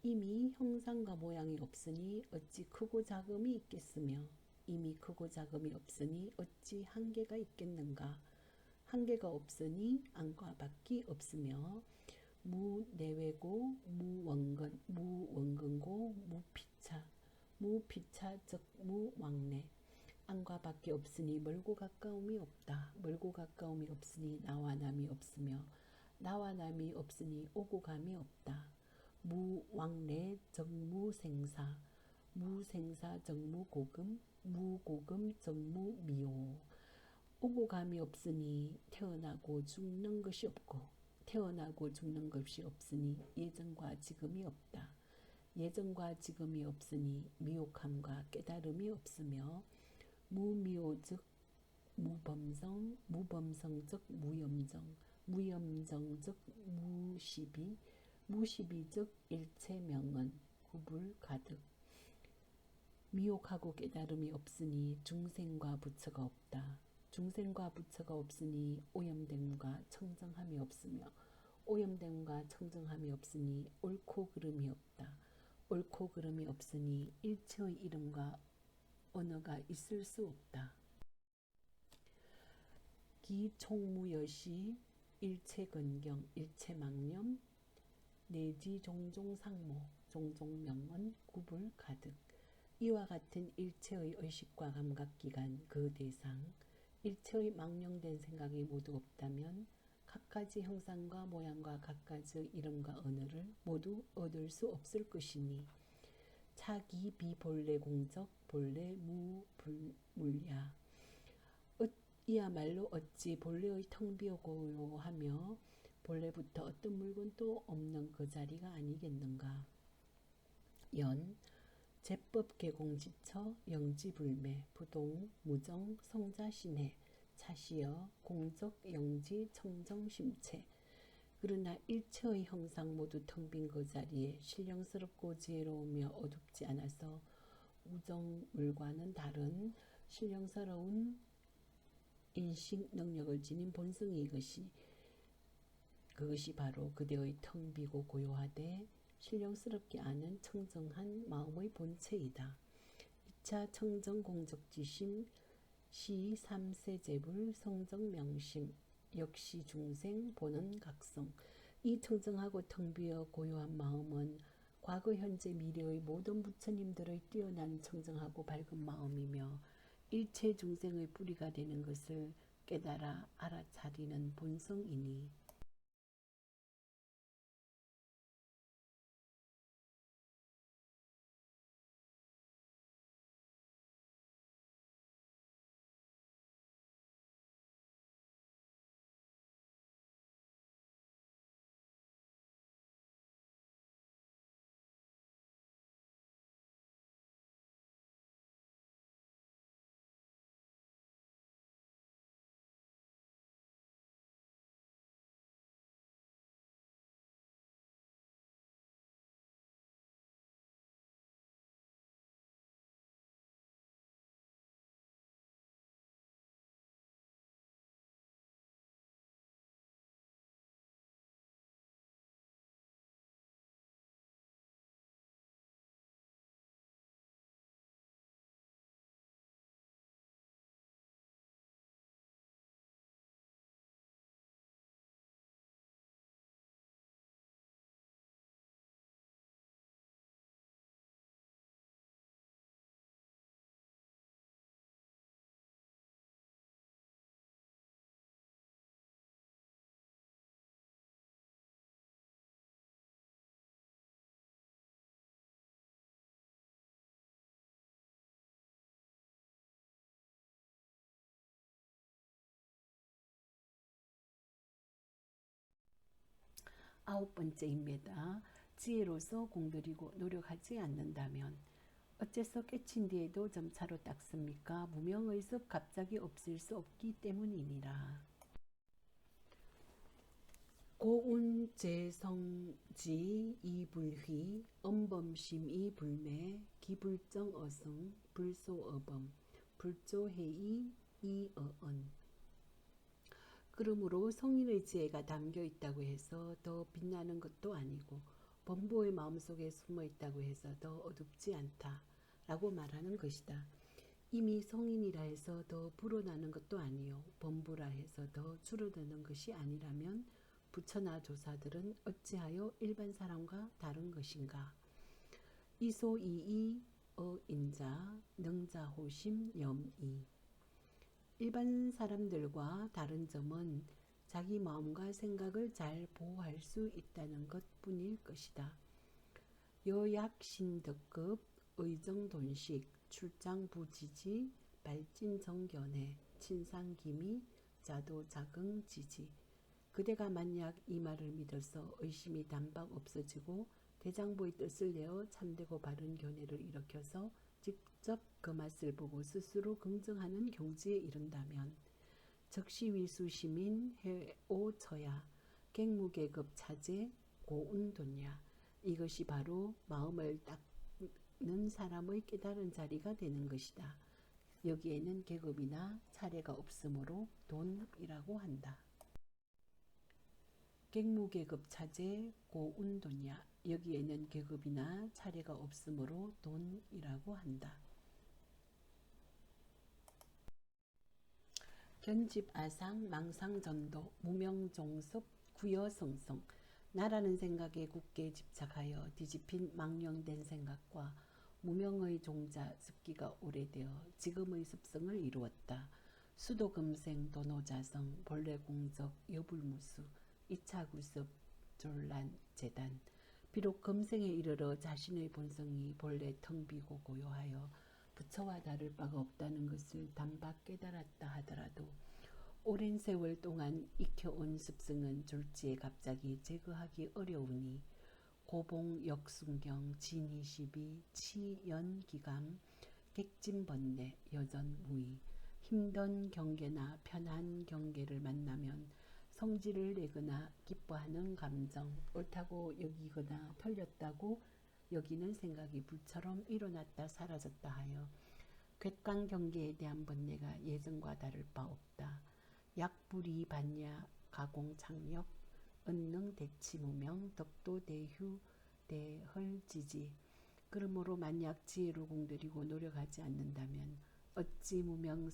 이미 형상과 모양이 없으니 어찌 크고 작음이 있겠으며 이미 크고 작음이 없으니 어찌 한계가 있겠는가. 한계가 없으니 안과 밖이 없으며 무내외고 무원근고 무피차 즉 무왕래 안과 밖이 없으니 멀고 가까움이 없다. 멀고 가까움이 없으니 나와 남이 없으며 나와 남이 없으니 오고 감이 없다. 무왕래 정무생사 무생사 정무고금 무고금 정무미호 오고 감이 없으니 태어나고 죽는 것이 없고 태어나고 죽는 것이 없으니 예전과 지금이 없다. 예전과 지금이 없으니 미혹함과 깨달음이 없으며 무미호 즉 무범성 무범성 즉 무염정 무염정 즉 무시비 무시비 즉 일체명은 구불 가득 미혹하고 깨달음이 없으니 중생과 부처가 없다. 중생과 부처가 없으니 오염됨과 청정함이 없으며 오염됨과 청정함이 없으니 옳고 그름이 없다. 옳고 그름이 없으니 일체의 이름과 언어가 있을 수 없다. 기총무여시 일체건경 일체망념 내지 종종상모 종종명언 구불 가득 이와 같은 일체의 의식과 감각기관 그 대상 일체의 망령된 생각이 모두 없다면 갖가지 형상과 모양과 갖가지 이름과 언어를 모두 얻을 수 없을 것이니 차기 비본래 공적 본래 무불물야 이야말로 어찌 본래의 텅 비었고요 하며 본래부터 어떤 물건도 없는 그 자리가 아니겠는가. 연 제법 개공지처 영지불매 부동 무정 성자신해 차시여 공적 영지 청정심체 그러나 일체의 형상 모두 텅 빈 그 자리에 신령스럽고 지혜로우며 어둡지 않아서 우정물과는 다른 신령스러운 인식 능력을 지닌 본성이 그것이 바로 그대의 텅 비고 고요하되 신령스럽게 아는 청정한 마음의 본체이다. 2차 청정공적지심 시 3세제불 성정명심 역시 중생 보는 각성 이 청정하고 텅 비어 고요한 마음은 과거 현재 미래의 모든 부처님들의 뛰어난 청정하고 밝은 마음이며 일체 중생의 뿌리가 되는 것을 깨달아 알아차리는 본성이니 아홉 번째입니다. 지혜로서 공들이고 노력하지 않는다면 어째서 깨친 뒤에도 점차로 닦습니까? 무명의 습 갑자기 없을 수 없기 때문이니라. 고운재성지 이불휘 엄범심 이불매 기불정 어성 불소어범 불조해이 이어언 그러므로 성인의 지혜가 담겨 있다고 해서 더 빛나는 것도 아니고 범보의 마음속에 숨어 있다고 해서 더 어둡지 않다라고 말하는 것이다. 이미 성인이라 해서 더 불어나는 것도 아니요 범부라 해서 더 줄어드는 것이 아니라면 부처나 조사들은 어찌하여 일반 사람과 다른 것인가? 이소이이 어인자 능자호심 염이. 일반 사람들과 다른 점은 자기 마음과 생각을 잘 보호할 수 있다는 것뿐일 것이다. 여약신덕급 의정돈식 출장부지지 발진정견해 친상기미 자도자긍지지. 그대가 만약 이 말을 믿어서 의심이 단박 없어지고 대장부의 뜻을 내어 참되고 바른 견해를 일으켜서 직접 그 맛을 보고 스스로 긍정하는 경지에 이른다면 적시위수시민 해오처야 객무계급 차제 고운돈야. 이것이 바로 마음을 닦는 사람의 깨달은 자리가 되는 것이다. 여기에는 계급이나 차례가 없으므로 돈이라고 한다. 객무계급 차제 고운돈야. 여기에는 계급이나 차례가 없으므로 돈이라고 한다. 견집아상 망상전도 무명종습 구여성성. 나라는 생각에 굳게 집착하여 뒤집힌 망령된 생각과 무명의 종자 습기가 오래되어 지금의 습성을 이루었다. 수도금생 도노자성 본래공적 여불무수 2차 구습 졸란 재단. 비록 금생에 이르러 자신의 본성이 본래 텅 비고 고요하여 부처와 다를 바가 없다는 것을 단박 깨달았다 하더라도 오랜 세월 동안 익혀온 습성은 졸지에 갑자기 제거하기 어려우니 고봉 역순경 진이시비 치연기감 객진번뇌 여전무의. 힘든 경계나 편한 경계를 만나면 성질을 내거나 기뻐하는 감정, 옳다고 여기거나 틀렸다고 여기는 생각이 불처럼 일어났다 사라졌다 하여 객관 경계에 대한 번뇌가 예전과 다를 바 없다. 약불이 반야 가공창력 은능 대치무명 덕도대휴 대헐지지. 그러므로 만약 지혜로 공들이고 노력하지 않는다면 어찌 무명을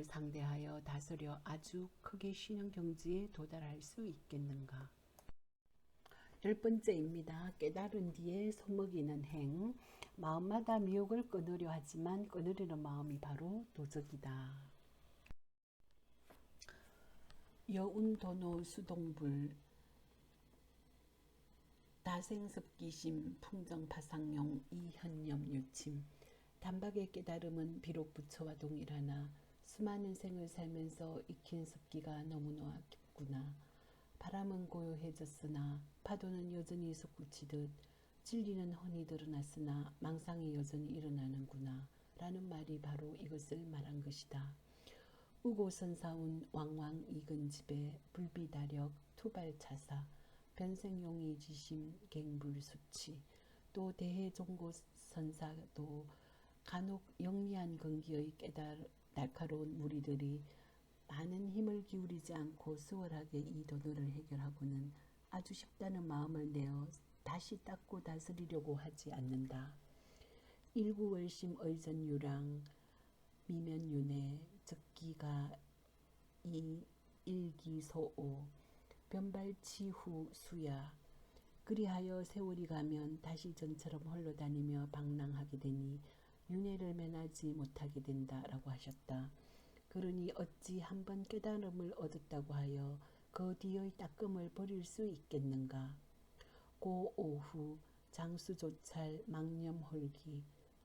상대하여 다스려 아주 크게 쉬는 경지에 도달할 수 있겠는가? 10번째입니다. 깨달은 뒤에 소먹이는 행. 마음마다 미혹을 끊으려 하지만 끊으려는 마음이 바로 도적이다. 여운도노 수동불 다생습기심 풍정파상용 이현념유침. 단박의 깨달음은 비록 부처와 동일하나 수많은 생을 살면서 익힌 습기가 너무나 깊구나. 바람은 고요해졌으나 파도는 여전히 솟구치듯 진리는 훤히 드러났으나 망상이 여전히 일어나는구나 라는 말이 바로 이것을 말한 것이다. 우고선사운 왕왕 이근집에 불비다력 투발차사 변생용이 지심 갱불수치. 또 대해종고선사도 간혹 영리한 근기의 날카로운 무리들이 많은 힘을 기울이지 않고 수월하게 이 도노를 해결하고는 아주 쉽다는 마음을 내어 다시 닦고 다스리려고 하지 않는다. 일구월심 의전유랑 미면윤회 적기가 이 일기소오 변발치후 수야. 그리하여 세월이 가면 다시 전처럼 홀로 다니며 방랑하게 되니 윤회를 면하지 못하게 된다라고 하셨다. 그러니 어찌 한번 깨달음을 얻었다고 하여 그 뒤의 따끔을 버릴 수 있겠는가? 고 오후 장수조찰 망념홀기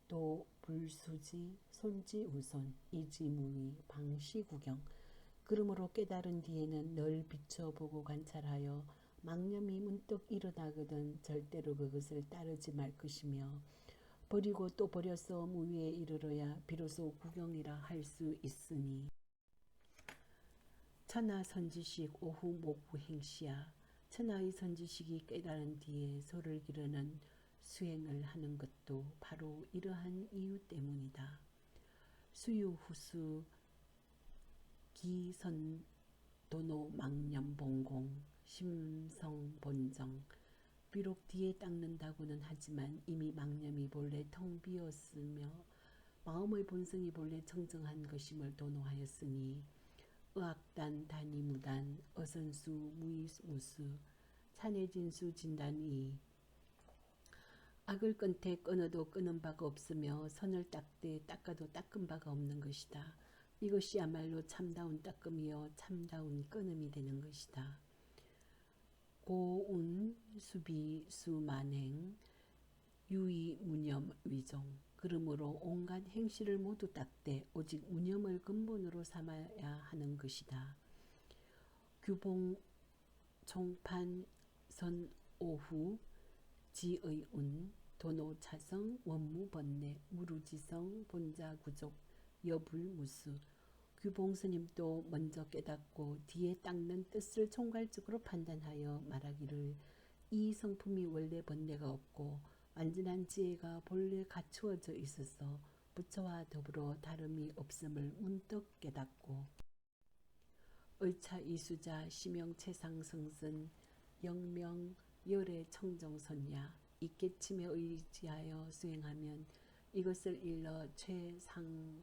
또 불수지 손지우손 이지무의 방시구경. 그러므로 깨달은 뒤에는 늘 비춰보고 관찰하여 망념이 문득 일어나거든 절대로 그것을 따르지 말 것이며 버리고 또 버려서 무위에 이르러야 비로소 구경이라 할 수 있으니. 천하 선지식 오후 목구 행시야. 천하의 선지식이 깨달은 뒤에 소를 기르는 수행을 하는 것도 바로 이러한 이유 때문이다. 수유후수 기선 도노 망념봉공 심성본정. 비록 뒤에 닦는다고는 하지만 이미 망념이 본래 텅 비었으며 마음의 본성이 본래 청정한 것임을 도노하였으니 의학단 단위무단 어선수 무이무수 찬해진수 진단이 악을 끊되 끊어도 끊은 바가 없으며 선을 닦되 닦아도 닦은 바가 없는 것이다. 이것이야말로 참다운 닦음이요 참다운 끊음이 되는 것이다. 고운 수비 수만행 유의 무념 위종. 그러므로 온갖 행실을 모두 닦되 오직 무념을 근본으로 삼아야 하는 것이다. 규봉 총판 선오후 지의운 도노차성 원무번뇌 무루지성 본자구족 여불무수. 규봉스님도 먼저 깨닫고 뒤에 닦는 뜻을 총괄적으로 판단하여 말하기를 이 성품이 원래 번뇌가 없고 완전한 지혜가 본래 갖추어져 있어서 부처와 더불어 다름이 없음을 문득 깨닫고 의차 이수자 시명체상승슨 영명 열의 청정선야 이 깨침에 의지하여 수행하면 이것을 일러 최상승선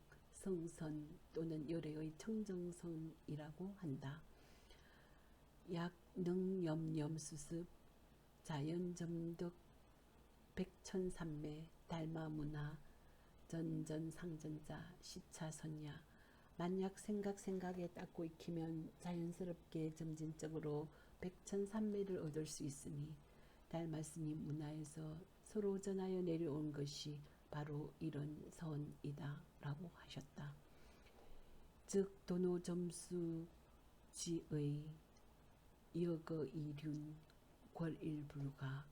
또는 열애의 청정선이라고 한다. 약 능염염수습 자연점득 백천삼매 달마문화 전전상전자 시차선야. 만약 생각에 닦고 익히면 자연스럽게 점진적으로 백천삼매를 얻을 수 있으니 달마스님 문화에서 서로 전하여 내려온 것이 바로 이런 선이다 라고 하셨다. 즉 도노점수지의 여거이륜 궐일불가.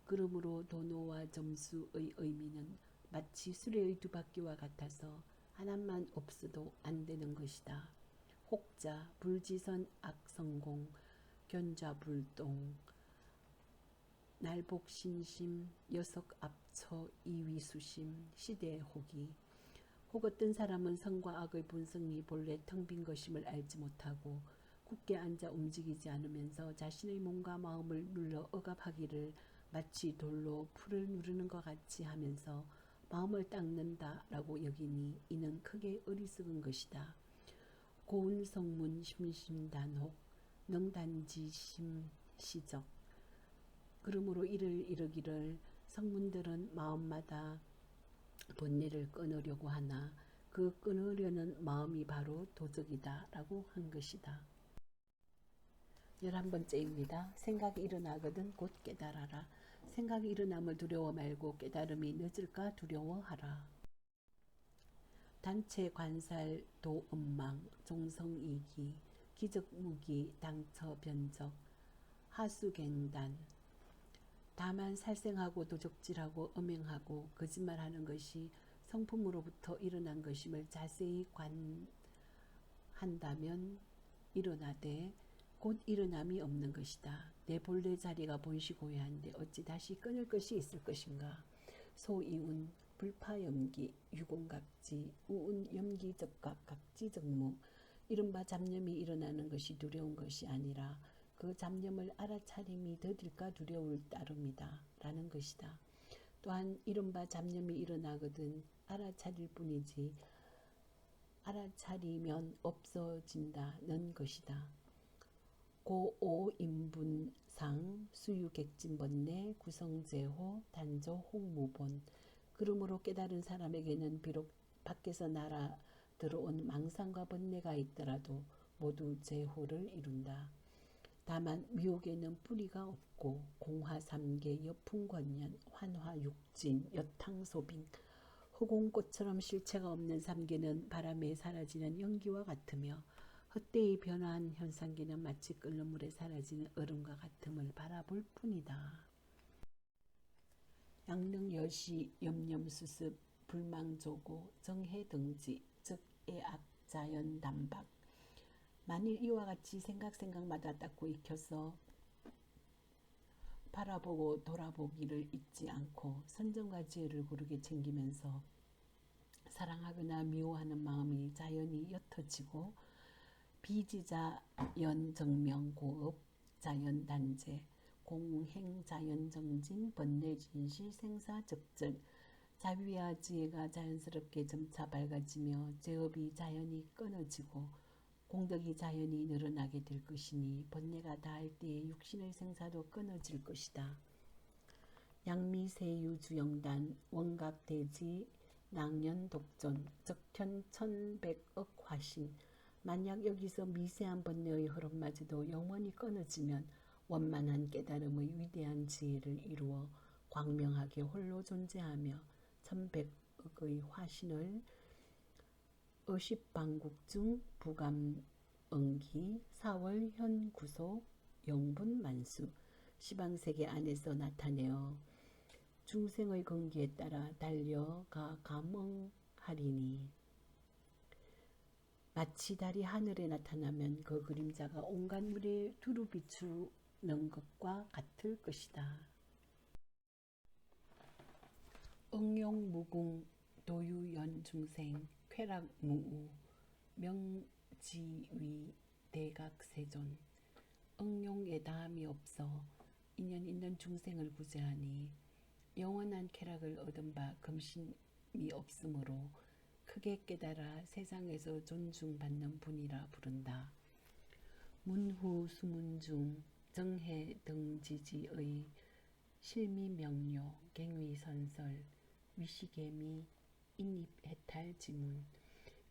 그러므로 도노와 점수의 의미는 마치 수레의 두 바퀴와 같아서 하나만 없어도 안 되는 것이다. 혹자 불지선 악성공 견좌불동 날복신심 여석압처 이위수심 시대호기. 혹 어떤 사람은 선과 악의 본성이 본래 텅 빈 것임을 알지 못하고 굳게 앉아 움직이지 않으면서 자신의 몸과 마음을 눌러 억압하기를 마치 돌로 풀을 누르는 것 같이 하면서 마음을 닦는다 라고 여기니 이는 크게 어리석은 것이다. 고운성문 심심단혹 능단지심 시적. 그러므로 이를 이르기를 성문들은 마음마다 본뇌를 끊으려고 하나 그 끊으려는 마음이 바로 도적이다 라고 한 것이다. 11번째입니다. 생각이 일어나거든 곧 깨달아라. 생각이 일어남을 두려워 말고 깨달음이 늦을까 두려워하라. 단체 관살 도음망 종성이기 기적무기 당처 변적 하수갱단. 다만 살생하고 도적질하고 음행하고 거짓말하는 것이 성품으로부터 일어난 것임을 자세히 관한다면 일어나되 곧 일어남이 없는 것이다. 내 본래 자리가 본시고야한데 어찌 다시 끊을 것이 있을 것인가. 소이운 불파염기 유공각지 우운 염기적각 각지적무. 이른바 잡념이 일어나는 것이 두려운 것이 아니라 그 잡념을 알아차림이 더딜까 두려울 따름이다 라는 것이다. 또한 이른바 잡념이 일어나거든 알아차릴 뿐이지 알아차리면 없어진다는 것이다. 고오인분상 수유객진번뇌 구성제호 단조 홍무본. 그러므로 깨달은 사람에게는 비록 밖에서 날아 들어온 망상과 번뇌가 있더라도 모두 제호를 이룬다. 다만 미혹에는 뿌리가 없고 공화삼계 여풍권년 환화육진 여탕소빙. 허공꽃처럼 실체가 없는 삼계는 바람에 사라지는 연기와 같으며 헛되이 변화한 현상계는 마치 끓는 물에 사라지는 얼음과 같음을 바라볼 뿐이다. 양릉여시 염념수습 불망조고 정해등지 즉 애악자연담박. 만일 이와 같이 생각마다 닦고 익혀서 바라보고 돌아보기를 잊지 않고 선정과 지혜를 고르게 챙기면서 사랑하거나 미워하는 마음이 자연히 옅어지고 비지자연정명고업 자연단제 공행자연정진 번뇌진시 생사적절 자비와 지혜가 자연스럽게 점차 밝아지며 제업이 자연히 끊어지고 공덕이 자연히 늘어나게 될 것이니 번뇌가 다할 때에 육신의 생사도 끊어질 것이다. 양미세유주영단 원각대지 낭연독존 적현 천백억 화신 만약 여기서 미세한 번뇌의 흐름마저도 영원히 끊어지면 원만한 깨달음의 위대한 지혜를 이루어 광명하게 홀로 존재하며 천백억의 화신을 의십방국중 부감응기 사월현구소 영분만수 시방세계 안에서 나타내어 중생의 건기에 따라 달려가 감응하리니 마치 달이 하늘에 나타나면 그 그림자가 온갖 물에 두루 비추는 것과 같을 것이다. 응용무궁 도유연중생 쾌락무우 명지위 대각세존 응용에 다함이 없어 인연 있는 중생을 구제하니 영원한 쾌락을 얻은 바 금심이 없으므로 크게 깨달아 세상에서 존중받는 분이라 부른다. 문후 수문중 정해 등지지의 실미명료 갱위선설 위시개미 인입해탈지문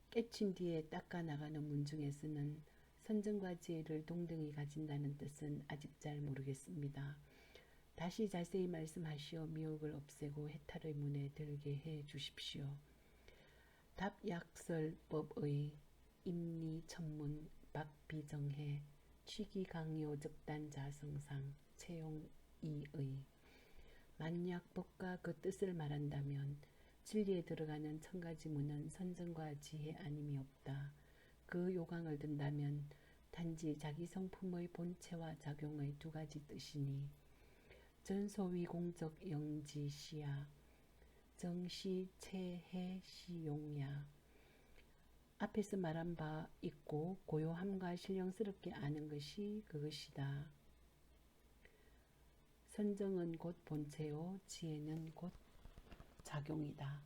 깨친 뒤에 닦아 나가는 문 중에서는 선정과 지혜를 동등히 가진다는 뜻은 아직 잘 모르겠습니다. 다시 자세히 말씀하시어 미혹을 없애고 해탈의 문에 들게 해 주십시오. 답약설법의 임리천문 박비정해 취기강요 적단자성상 채용이의 만약 법과 그 뜻을 말한다면 진리에 들어가는 천가지 문은 선정과 지혜 아님이 없다. 그 요강을 든다면 단지 자기 성품의 본체와 작용의 두 가지 뜻이니 전소위 공적 영지시야 정시체해시용야 앞에서 말한 바 있고 고요함과 신령스럽게 아는 것이 그것이다. 선정은 곧 본체요 지혜는 곧 작용이다.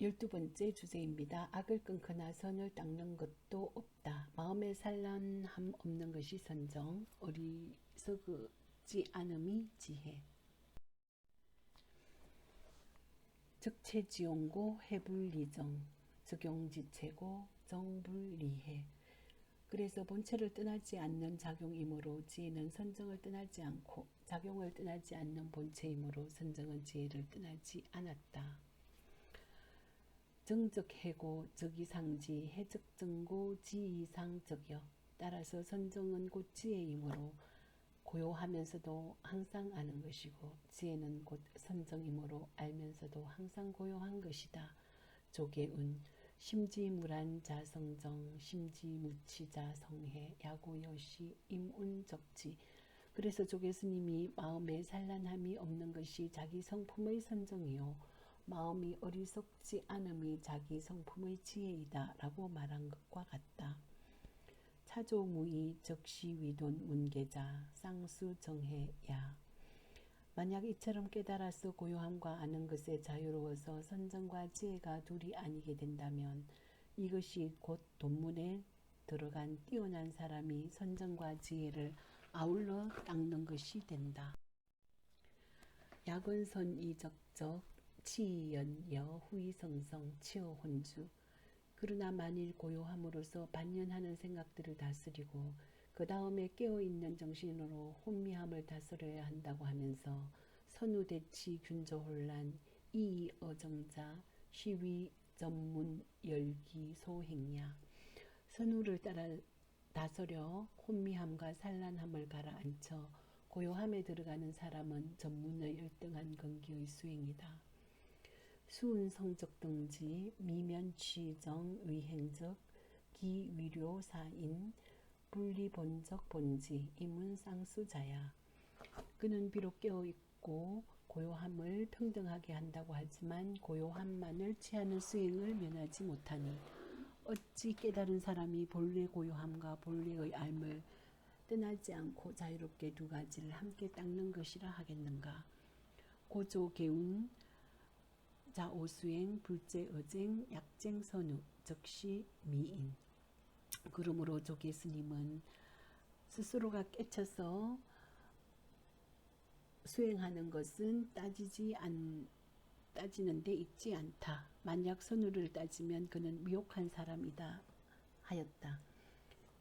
12번째 주제입니다. 악을 끊거나 선을 닦는 것도 없다. 마음에 산란함 없는 것이 선정, 어리석지 않음이 지혜. 적체지용고 해불리정, 적용지체고 정불리해. 그래서 본체를 떠나지 않는 작용이므로 지혜는 선정을 떠나지 않고 작용을 떠나지 않는 본체이므로 선정은 지혜를 떠나지 않았다. 정적해고 적이상지 해적정고 지이상적여 따라서 선정은 곧 지혜이므로 고요하면서도 항상 아는 것이고 지혜는 곧 선정이므로 알면서도 항상 고요한 것이다. 조계운 심지무란자성정 심지무치자성해 야고여시 임운적지 그래서 조계스님이 마음에 산란함이 없는 것이 자기 성품의 선정이요 마음이 어리석지 않음이 자기 성품의 지혜이다 라고 말한 것과 같다. 차조무이 적시위돈 문계자 쌍수정해야 만약 이처럼 깨달아서 고요함과 아는 것에 자유로워서 선정과 지혜가 둘이 아니게 된다면 이것이 곧 돈문에 들어간 뛰어난 사람이 선정과 지혜를 아울러 닦는 것이 된다. 야건선이적적 치연여 후이성성 치어혼주 그러나 만일 고요함으로써 반연하는 생각들을 다스리고 그 다음에 깨어있는 정신으로 혼미함을 다스려야 한다고 하면서 선우대치 균조혼란 이어정자 시위전문 열기 소행야 선우를 따라 다스려 혼미함과 산란함을 가라앉혀 고요함에 들어가는 사람은 전문의 열등한 건기의 수행이다. 수운성적 등지 미면취정 위행적 기위료사인 분리본적 본지 이문쌍수자야 그는 비록 깨어있고 고요함을 평등하게 한다고 하지만 고요함만을 취하는 수행을 면하지 못하니 어찌 깨달은 사람이 본래 고요함과 본래의 알 떠나지 않고 자유롭게 두 가지를 함께 닦는 것이라 하겠는가. 고조 개운 자오수행 불제 어쟁 약쟁 선우 즉시 미인. 그러므로 조계 스님은 스스로가 깨쳐서 수행하는 것은 따지는 데 있지 않다. 만약 선우를 따지면 그는 미혹한 사람이다 하였다.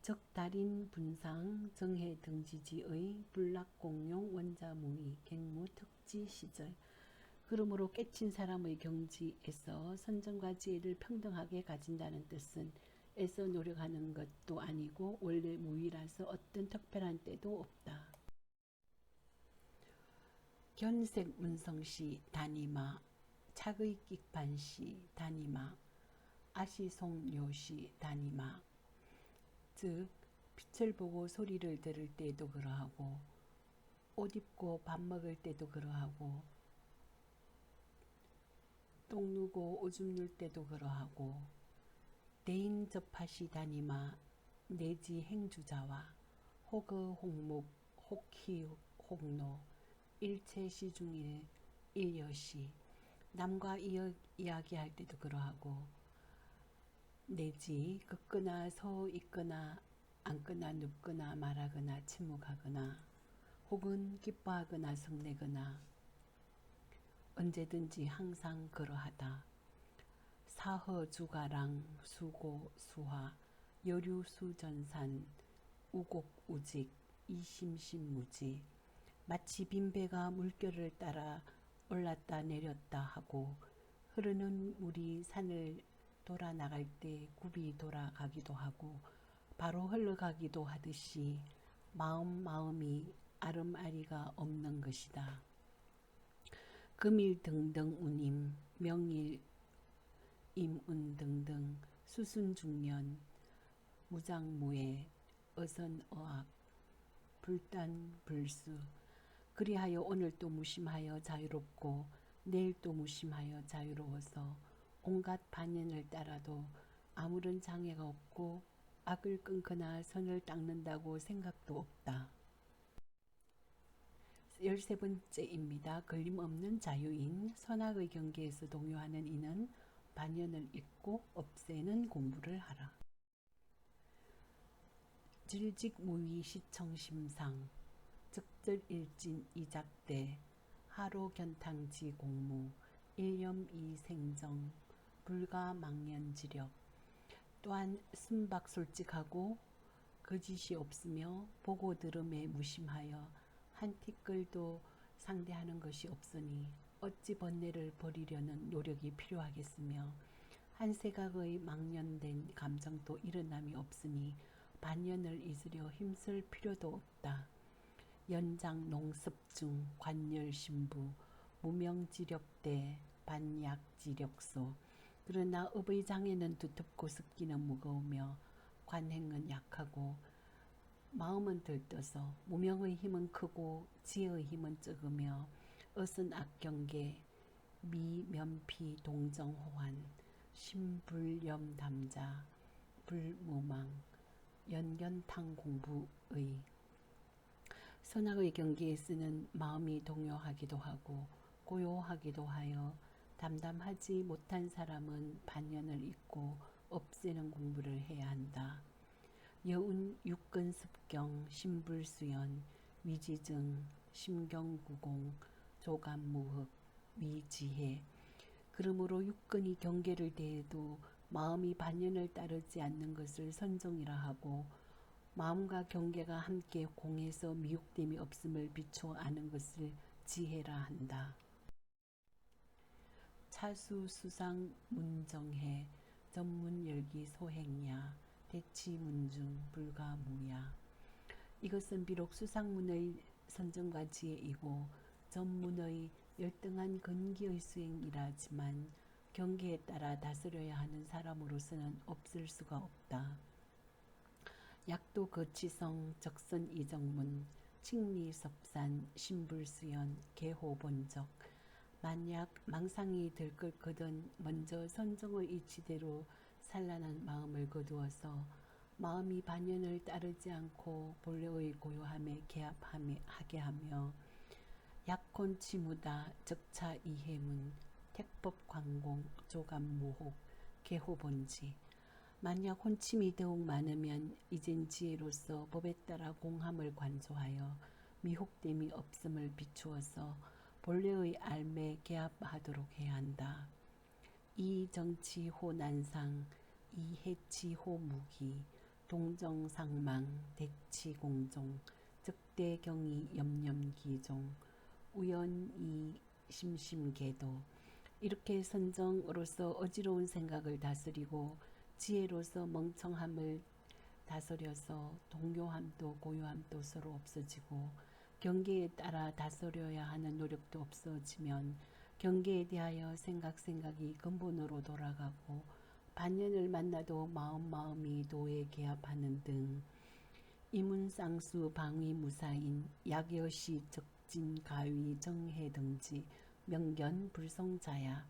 즉 달인 분상 정해 등지지의 불락공용 원자무의 갱무 특지 시절. 그러므로 깨친 사람의 경지에서 선정과 지혜를 평등하게 가진다는 뜻은 애써 노력하는 것도 아니고 원래 무위라서 어떤 특별한 때도 없다. 견색 문성시 다니마 착의 끽반시 다니마 아시송요시 다니마. 즉 빛을 보고 소리를 들을 때도 그러하고 옷 입고 밥 먹을 때도 그러하고 똥 누고 오줌 눌 때도 그러하고 대인 접하시 다니마 내지 행주자와 혹의 홍목 혹희 혹노 일체 시중일 일여시. 남과 이야기할 때도 그러하고 내지 걷거나 서 있거나 앉거나 눕거나 말하거나 침묵하거나 혹은 기뻐하거나 성내거나 언제든지 항상 그러하다. 사허 주가랑 수고 수화 여류 수전산 우곡 우직 이심심무지. 마치 빈배가 물결을 따라 올랐다 내렸다 하고 흐르는 물이 산을 돌아 나갈 때 굽이 돌아가기도 하고 바로 흘러가기도 하듯이 마음이 아름아리가 없는 것이다. 금일 등등 운임 명일 임운 등등 수순중년 무장무애 어선어악 불단불수. 그리하여 오늘 또 무심하여 자유롭고 내일 또 무심하여 자유로워서 온갖 반연을 따라도 아무런 장애가 없고 악을 끊거나 선을 닦는다고 생각도 없다. 13번째입니다. 걸림없는 자유인. 선악의 경계에서 동요하는 이는 반연을 잊고 없애는 공부를 하라. 질직무위 시청심상 즉절일진 이작대 하로견탕지 공무 일념이생정 불가망연지력. 또한 순박솔직하고 거짓이 없으며 보고 들음에 무심하여 한 티끌도 상대하는 것이 없으니 어찌 번뇌를 버리려는 노력이 필요하겠으며 한 세각의 망연된 감정도 일어남이 없으니 반연을 잊으려 힘쓸 필요도 없다. 연장 농습중 관열신부 무명지력대 반약지력소. 그러나 업의 장애는 두텁고 습기는 무거우며 관행은 약하고 마음은 들떠서 무명의 힘은 크고 지혜의 힘은 적으며 어선 악경계 미면피 동정호환 신불염담자 불무망 연견탕 공부의. 선악의 경계에 쓰는 마음이 동요하기도 하고 고요하기도 하여 담담하지 못한 사람은 반연을 잊고 없애는 공부를 해야 한다. 여운 육근습경 신불수연 위지증 심경구공 조감무흑 위지혜. 그러므로 육근이 경계를 대해도 마음이 반연을 따르지 않는 것을 선정이라 하고 마음과 경계가 함께 공해서 미혹됨이 없음을 비추어 아는 것을 지혜라 한다. 차수 수상 문정해 전문열기 소행야 대치문중 불가무야. 이것은 비록 수상문의 선정과 지혜이고 전문의 열등한 건기의 수행이라지만 경계에 따라 다스려야 하는 사람으로서는 없을 수가 없다. 약도 거치성 적선이정문 칭리섭산 신불수연 개호본적. 만약 망상이 들끓거든 먼저 선정의 이치대로 산란한 마음을 거두어서 마음이 반연을 따르지 않고 본래의 고요함에 개합하게 하며 약혼 치무다 적차 이해문 택법 관공 조감무혹 개호본지 만약 혼침이 더욱 많으면 이젠 지혜로서 법에 따라 공함을 관조하여 미혹됨이 없음을 비추어서 본래의 알매 개합하도록 해야 한다. 이 정치호 난상, 이 해치호 무기, 동정상망, 대치공종, 적대경이 염염기종, 우연이 심심계도. 이렇게 선정으로서 어지러운 생각을 다스리고 지혜로서 멍청함을 다스려서 동요함도 고요함도 서로 없어지고 경계에 따라 다스려야 하는 노력도 없어지면 경계에 대하여 생각이 근본으로 돌아가고 반연을 만나도 마음이 도에 개합하는 등 이문쌍수 방위무사인 약여시 적진 가위 정해 등지 명견 불성자야.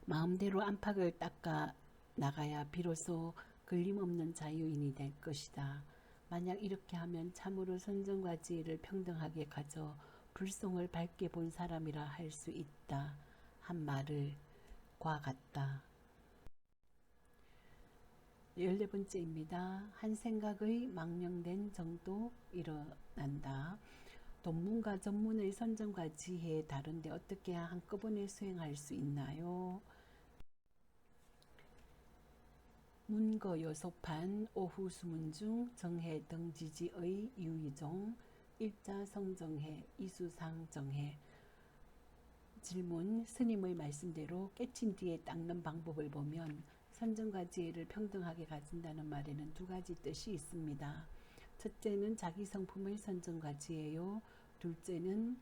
마음대로 안팎을 닦아 나가야 비로소 걸림없는 자유인이 될 것이다. 만약 이렇게 하면 참으로 선정과 지혜를 평등하게 가져 불성을 밝게 본 사람이라 할 수 있다. 한 말을 과 같다. 14번째입니다. 한 생각의 망령된 정도 일어난다. 논문과 전문의 선정과 지혜 다른데 어떻게 한꺼번에 수행할 수 있나요? 문거 요소판 오후 수문 중 정해 등지지의 유의종 일자 성정해 이수상 정해. 질문. 스님의 말씀대로 깨친 뒤에 닦는 방법을 보면 선정과 지혜를 평등하게 가진다는 말에는 두 가지 뜻이 있습니다. 첫째는 자기 성품의 선정과 지혜요. 둘째는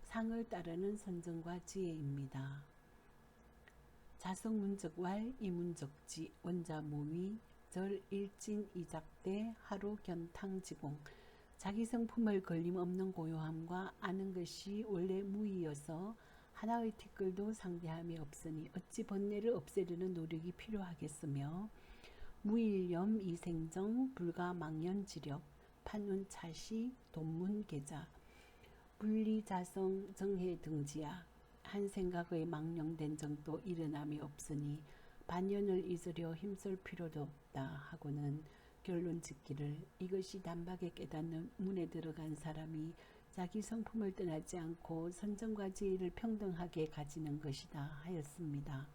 상을 따르는 선정과 지혜입니다. 자성문적왈 이문적지 원자무위 절일진이작대 하루 견탕지공. 자기 성품을 걸림없는 고요함과 아는 것이 원래 무의여서 하나의 티끌도 상대함이 없으니 어찌 번뇌를 없애려는 노력이 필요하겠으며 무일염 이생정 불가망연지력 판운차시 돈문계자 분리자성 정해 등지야. 한 생각의 망령된 정도 일어남이 없으니 반연을 잊으려 힘쓸 필요도 없다 하고는 결론 짓기를 이것이 단박에 깨닫는 문에 들어간 사람이 자기 성품을 떠나지 않고 선정과 지혜를 평등하게 가지는 것이다 하였습니다.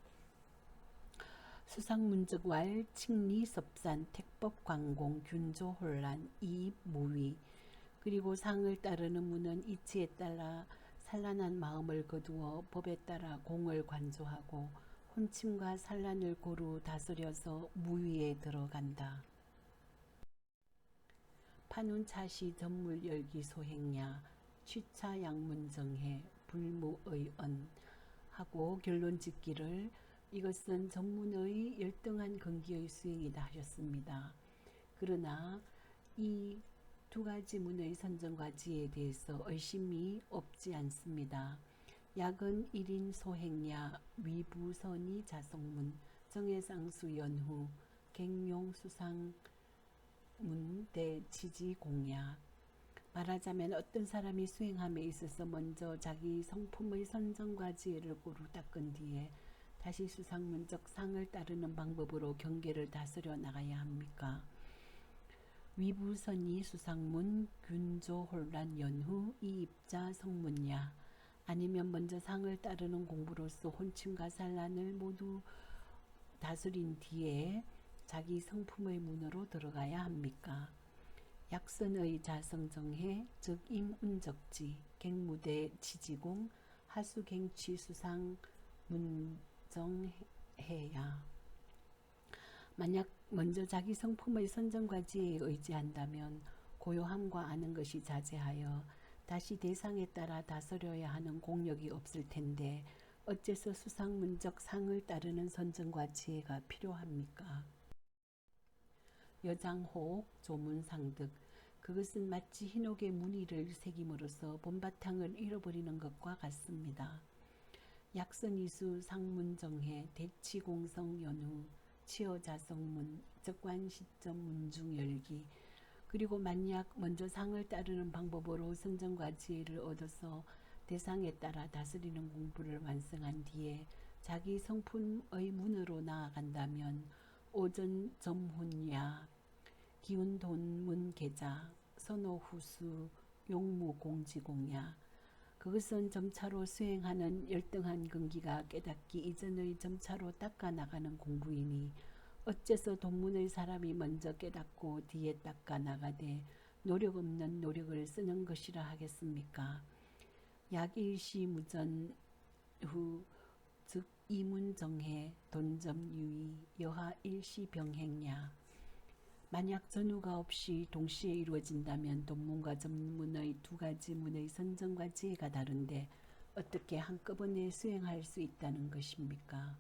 수상문적왈 칭리섭산 택법 관공 균조 혼란 이입 무위. 그리고 상을 따르는 문은 이치에 따라 산란한 마음을 거두어 법에 따라 공을 관조하고 혼침과 산란을 고루 다스려서 무위에 들어간다. 판운차시 전물열기 소행야 취차양문정해 불무의언 하고 결론 짓기를 이것은 전문의 열등한 근기의 수행이다 하셨습니다. 그러나 이 두 가지 문의 선정과 지혜에 대해서 의심이 없지 않습니다. 약은 1인 소행야 위부선이 자성문 정해상수 연후 갱용 수상문 대지지공야. 말하자면 어떤 사람이 수행함에 있어서 먼저 자기 성품의 선정과 지혜를 고루 닦은 뒤에 다시 수상문적 상을 따르는 방법으로 경계를 다스려 나가야 합니까? 위부선이 수상문 균조 혼란 연후 이입자 성문야. 아니면 먼저 상을 따르는 공부로서 혼침과 산란을 모두 다스린 뒤에 자기 성품의 문으로 들어가야 합니까? 약선의 자성정해 즉 임운적지 갱무대 지지공 하수갱취 수상 문정해야. 만약 먼저 자기 성품의 선정과 지혜에 의지한다면 고요함과 아는 것이 자제하여 다시 대상에 따라 다스려야 하는 공력이 없을 텐데 어째서 수상문적 상을 따르는 선정과 지혜가 필요합니까? 여장호옥 조문상득. 그것은 마치 흰옥에 무늬를 새김으로써 본바탕을 잃어버리는 것과 같습니다. 약선이수 상문정해 대치공성 연후 치어자성문 적관시점 문중 열기. 그리고 만약 먼저 상을 따르는 방법으로 선정과 지혜를 얻어서 대상에 따라 다스리는 공부를 완성한 뒤에 자기 성품의 문으로 나아간다면 오전 점훈야 기운돈문 계자 선호후수 용무공지공야. 그것은 점차로 수행하는 열등한 근기가 깨닫기 이전의 점차로 닦아 나가는 공부이니 어째서 돈문의 사람이 먼저 깨닫고 뒤에 닦아 나가되 노력 없는 노력을 쓰는 것이라 하겠습니까? 약일시무전 후 즉 이문정해 돈점유의 여하 일시병행야. 만약 전후가 없이 동시에 이루어진다면 돈문과 점문의 두 가지 문의 선정과 지혜가 다른데 어떻게 한꺼번에 수행할 수 있다는 것입니까?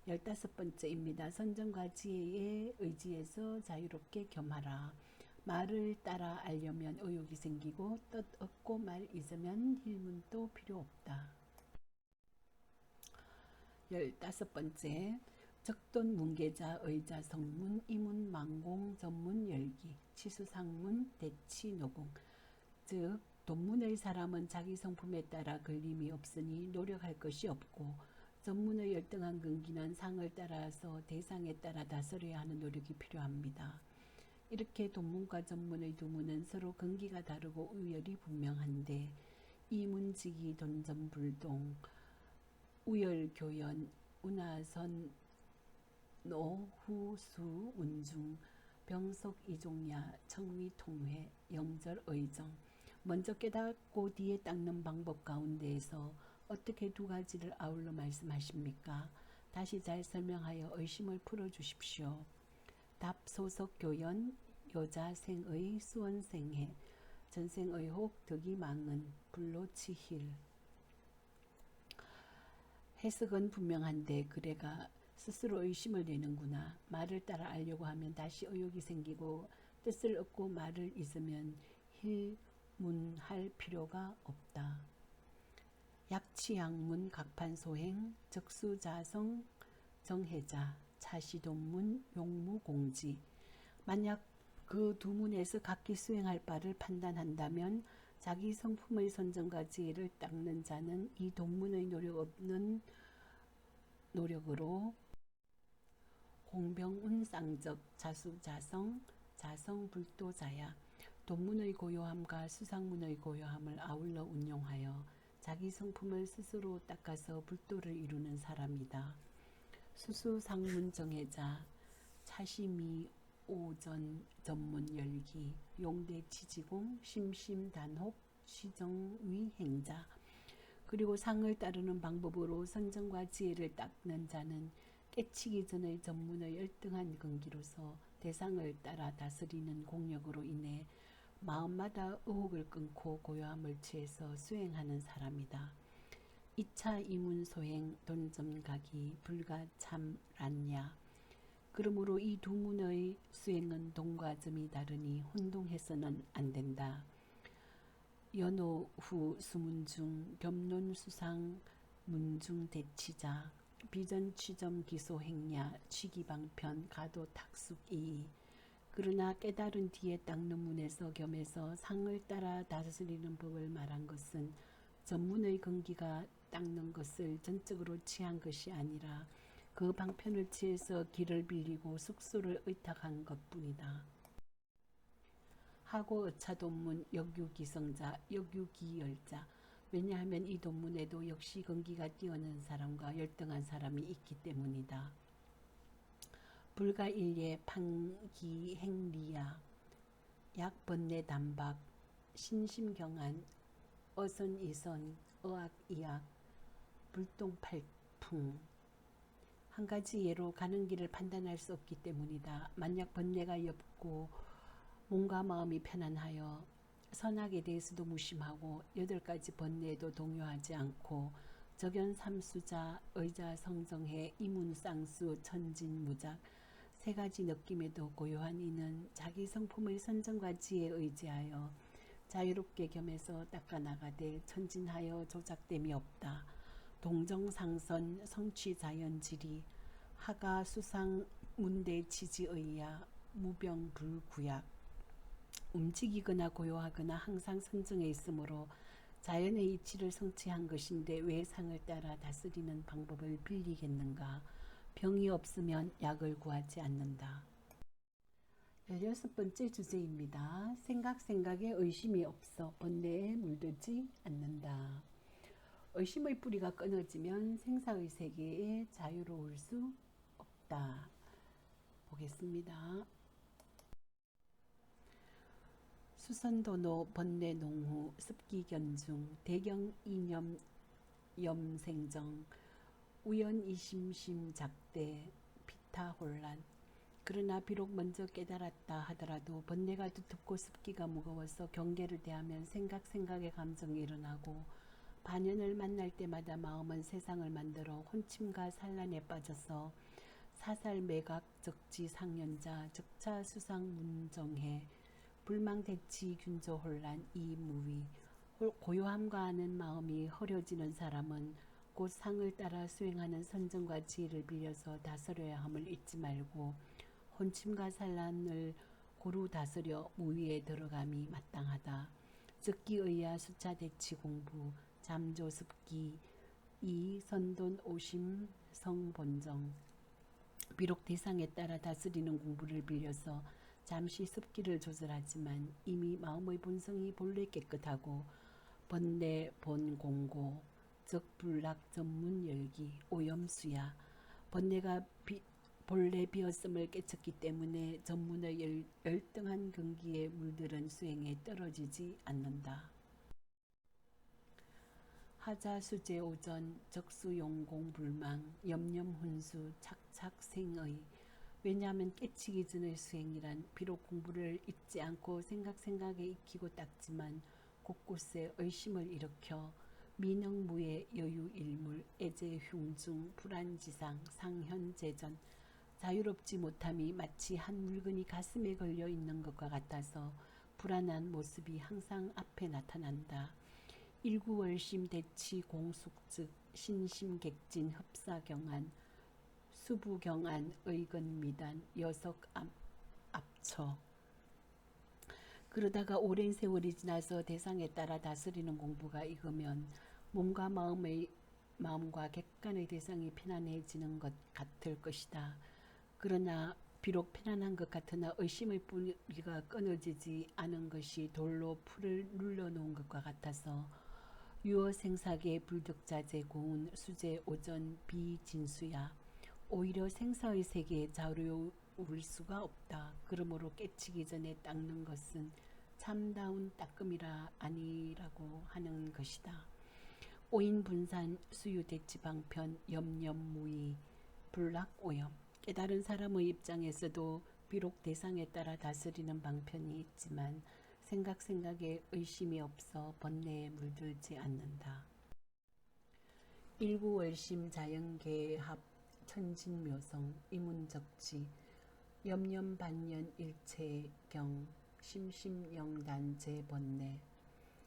15번째입니다. 선정과 지혜에 의지해서 자유롭게 겸하라. 말을 따라 알려면 의욕이 생기고 뜻 없고 말 잊으면 힐문도 필요 없다. 15번째 적돈 문계자 의자 성문 이문 망공 전문 열기 치수상문 대치 노공. 즉 돈문의 사람은 자기 성품에 따라 걸림이 없으니 노력할 것이 없고 전문의 열등한 근기는 상을 따라서 대상에 따라 다스려야 하는 노력이 필요합니다. 이렇게 돈문과 전문의 두 문은 서로 근기가 다르고 우열이 분명한데 이문직이 돈전불동 우열교연 운하선 노후수 운중 병속이종야 청위통회 영절의정. 먼저 깨닫고 뒤에 닦는 방법 가운데에서 어떻게 두 가지를 아울러 말씀하십니까? 다시 잘 설명하여 의심을 풀어주십시오. 답 소속교연 여자생의 수원생해 전생의혹 덕이망은 불로치힐. 해석은 분명한데 그래가 스스로 의심을 내는구나. 말을 따라 알려고 하면 다시 의욕이 생기고 뜻을 얻고 말을 잊으면 힐문할 필요가 없다. 약치양문 각판소행 적수자성 정해자 차시돈문 용무공지. 만약 그 두 문에서 각기 수행할 바를 판단한다면 자기 성품의 선정과 지혜를 닦는 자는 이 돈문의 노력 없는 노력으로 공병운쌍적 자수자성 자성불도자야. 돈문의 고요함과 수상문의 고요함을 아울러 운용하여 자기 성품을 스스로 닦아서 불도를 이루는 사람이다. 수수상문정해자 차심이 오전 전문 열기 용대치지공 심심단혹 시정위행자. 그리고 상을 따르는 방법으로 선정과 지혜를 닦는 자는 깨치기 전의 전문의 열등한 근기로서 대상을 따라 다스리는 공력으로 인해 마음마다 의혹을 끊고 고요함을 취해서 수행하는 사람이다. 2차 이문소행 돈점각이 불가참란야. 그러므로 이 두 문의 수행은 돈과 점이 다르니 혼동해서는 안 된다. 연호후 수문중 겸론수상 문중 대치자 비전취점 기소행야 취기방편 가도탁숙이. 그러나 깨달은 뒤에 닦는 문에서 겸해서 상을 따라 다스리는 법을 말한 것은 전문의 근기가 닦는 것을 전적으로 취한 것이 아니라 그 방편을 취해서 길을 빌리고 숙소를 의탁한 것뿐이다. 하고 어차돈문 역유기성자 역유기열자. 왜냐하면 이 돈문에도 역시 근기가 뛰어난 사람과 열등한 사람이 있기 때문이다. 불가일예 판기행리야 약번뇌 단박 신심경안 어선이선 어악이악 불똥팔풍. 한 가지 예로 가는 길을 판단할 수 없기 때문이다. 만약 번뇌가 옅고 몸과 마음이 편안하여 선악에 대해서도 무심하고 8가지 번뇌에도 동요하지 않고 적연삼수자 의자 성정해 이문쌍수 천진무작 3가지 느낌에도 고요한 이는 자기 성품의 선정과 지혜에 의지하여 자유롭게 겸해서 닦아나가되 천진하여 조작됨이 없다. 동정상선 성취자연지리 하가 수상 문대치지의야 무병불구약. 움직이거나 고요하거나 항상 선정해 있으므로 자연의 이치를 성취한 것인데 왜 상을 따라 다스리는 방법을 빌리겠는가. 병이 없으면 약을 구하지 않는다. 16번째 주제입니다. 생각에 의심이 없어 번뇌에 물들지 않는다. 의심의 뿌리가 끊어지면 생사의 세계에 자유로울 수 없다. 보겠습니다. 수선도노 번뇌농후 습기견중 대경이념 염생정 우연이심심작대 피타혼란. 그러나 비록 먼저 깨달았다 하더라도 번뇌가 두텁고 습기가 무거워서 경계를 대하면 생각의 감정이 일어나고 반연을 만날 때마다 마음은 세상을 만들어 혼침과 산란에 빠져서 사살매각 적지상연자 적차수상문정해 불망대치 균조혼란 이무위. 고요함과 아는 마음이 허려지는 사람은 곧 상을 따라 수행하는 선정과 지혜를 빌려서 다스려야 함을 잊지 말고 혼침과 산란을 고루 다스려 무위에 들어감이 마땅하다. 적기의야 수차대치 공부 잠조습기 이 선돈 오심 성본정. 비록 대상에 따라 다스리는 공부를 빌려서 잠시 습기를 조절하지만 이미 마음의 본성이 본래 깨끗하고 번뇌 본공고 즉 불락 전문 열기 오염수야. 번뇌가 본래 비었음을 깨쳤기 때문에 전문의 열등한 경기에 물들은 수행에 떨어지지 않는다. 하자수제오전 적수용공불망 염염훈수 착착생의. 왜냐하면 깨치기 전의 수행이란 비록 공부를 잊지 않고 생각에 익히고 닦지만 곳곳에 의심을 일으켜 미능무의 여유일물 애제흉중 불안지상 상현재전 자유롭지 못함이 마치 한 물건이 가슴에 걸려 있는 것과 같아서 불안한 모습이 항상 앞에 나타난다. 일구월심 대치 공숙즉 신심객진 흡사경안 수부경안 의건미단 여석 앞처. 그러다가 오랜 세월이 지나서 대상에 따라 다스리는 공부가 익으면 몸과 마음과 객관의 대상이 편안해지는 것 같을 것이다. 그러나 비록 편안한 것 같으나 의심의 뿌리가 끊어지지 않은 것이 돌로 풀을 눌러놓은 것과 같아서 유어생사계 불득자재 고운 수제 오전 비진수야. 오히려 생사의 세계에 자유로울 수가 없다. 그러므로 깨치기 전에 닦는 것은 참다운 닦음이라 아니라고 하는 것이다. 오인분산 수유대치방편 염염무의 불락오염. 깨달은 사람의 입장에서도 비록 대상에 따라 다스리는 방편이 있지만 생각에 의심이 없어 번뇌에 물들지 않는다. 일구월심 자연계합 천진묘성 이문적지 염염반년 일체경 심심영단제 번뇌.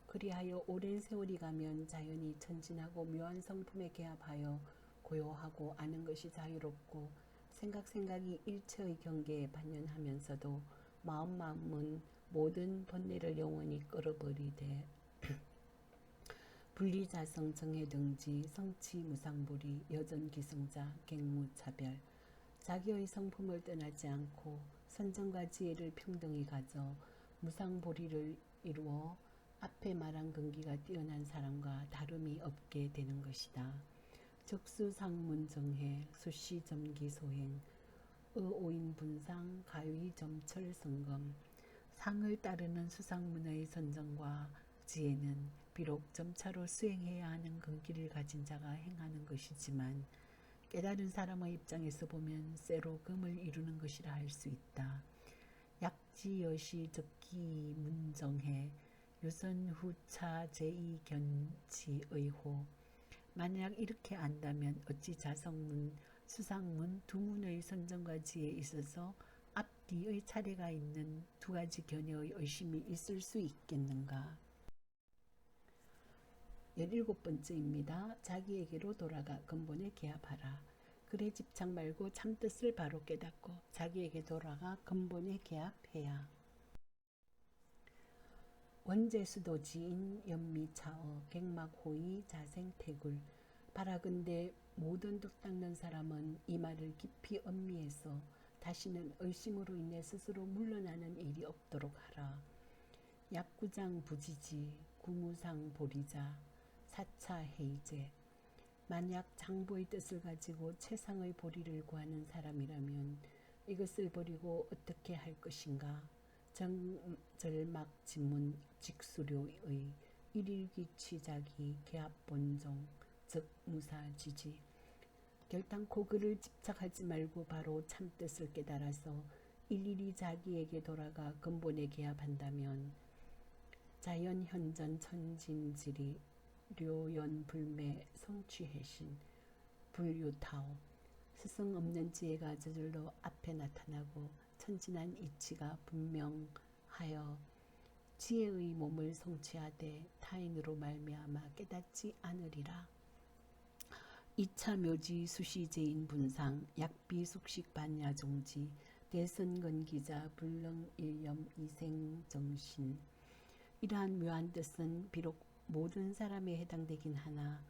그리하여 오랜 세월이 가면 자연이 천진하고 묘한 성품에 개합하여 고요하고 아는 것이 자유롭고 생각이 일체의 경계에 반연하면서도 마음은 모든 번뇌를 영원히 끌어버리되 분리자성 정해등지 성치무상불이 여전기승자 갱무차별. 자기의 성품을 떠나지 않고 선정과 지혜를 평등히 가져 무상보리를 이루어 앞에 말한 근기가 뛰어난 사람과 다름이 없게 되는 것이다. 적수상문정해 수시점기소행 의오인분상 가위점철성검. 상을 따르는 수상문의 선정과 지혜는 비록 점차로 수행해야 하는 근기를 가진 자가 행하는 것이지만 깨달은 사람의 입장에서 보면 쇠로 금을 이루는 것이라 할 수 있다. 약지여시 적기 문정해 유선후차 제2견치의호. 만약 이렇게 안다면 어찌 자성문, 수상문 두 문의 선정과 지혜에 있어서 앞 네의 차례가 있는 두 가지 견해의 의심이 있을 수 있겠는가? 17번째입니다. 자기에게로 돌아가 근본에 개합하라. 글의 집착 말고 참뜻을 바로 깨닫고 자기에게 돌아가 근본에 개합해야. 원제수도지인 연미차어 객막호의 자생태굴. 바라건대 모든 독 닦는 사람은 이 말을 깊이 음미해서 다시는 의심으로 인해 스스로 물러나는 일이 없도록 하라. 약구장 부지지 구무상 보리자 사차 해이제. 만약 장보의 뜻을 가지고 최상의 보리를 구하는 사람이라면 이것을 버리고 어떻게 할 것인가? 절막 지문 직수료의 일일귀취자기 계합본종 즉 무사지지. 결단코 그를 집착하지 말고 바로 참뜻을 깨달아서 일일이 자기에게 돌아가 근본에 개합한다면 자연현전 천진지리 료연불매 성취해신 불유타오. 스승 없는 지혜가 저절로 앞에 나타나고 천진한 이치가 분명하여 지혜의 몸을 성취하되 타인으로 말미암아 깨닫지 않으리라. 2차 묘지 수시제인 분상 약비 숙식 반야종지 대선건기자 불능일념 이생정신. 이러한 묘한 뜻은 비록 모든 사람에 해당되긴 하나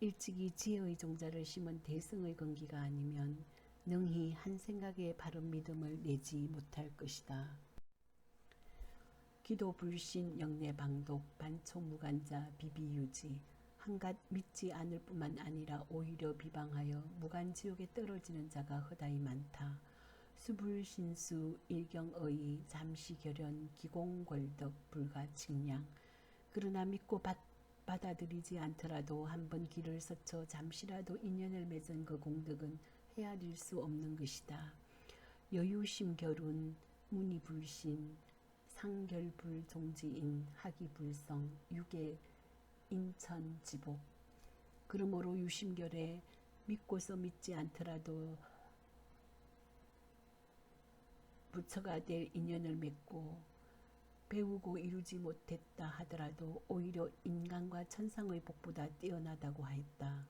일찍이 지혜의 종자를 심은 대승의 건기가 아니면 능히 한 생각에 바른 믿음을 내지 못할 것이다. 기도 불신 영내방독 반초무간자 비비유지. 한갓 믿지 않을 뿐만 아니라 오히려 비방하여 무간지옥에 떨어지는 자가 허다히 많다. 수불신수 일경의 잠시결연 기공궐덕 불가측량. 그러나 믿고 받아들이지 않더라도 한번 길을 서쳐 잠시라도 인연을 맺은 그 공덕은 헤아릴 수 없는 것이다. 여유심결운 무니불신 상결불종지인 하기불성 유계 인천지복. 그러므로 유심결에 믿고서 믿지 않더라도 부처가 될 인연을 맺고 배우고 이루지 못했다 하더라도 오히려 인간과 천상의 복보다 뛰어나다고 하였다.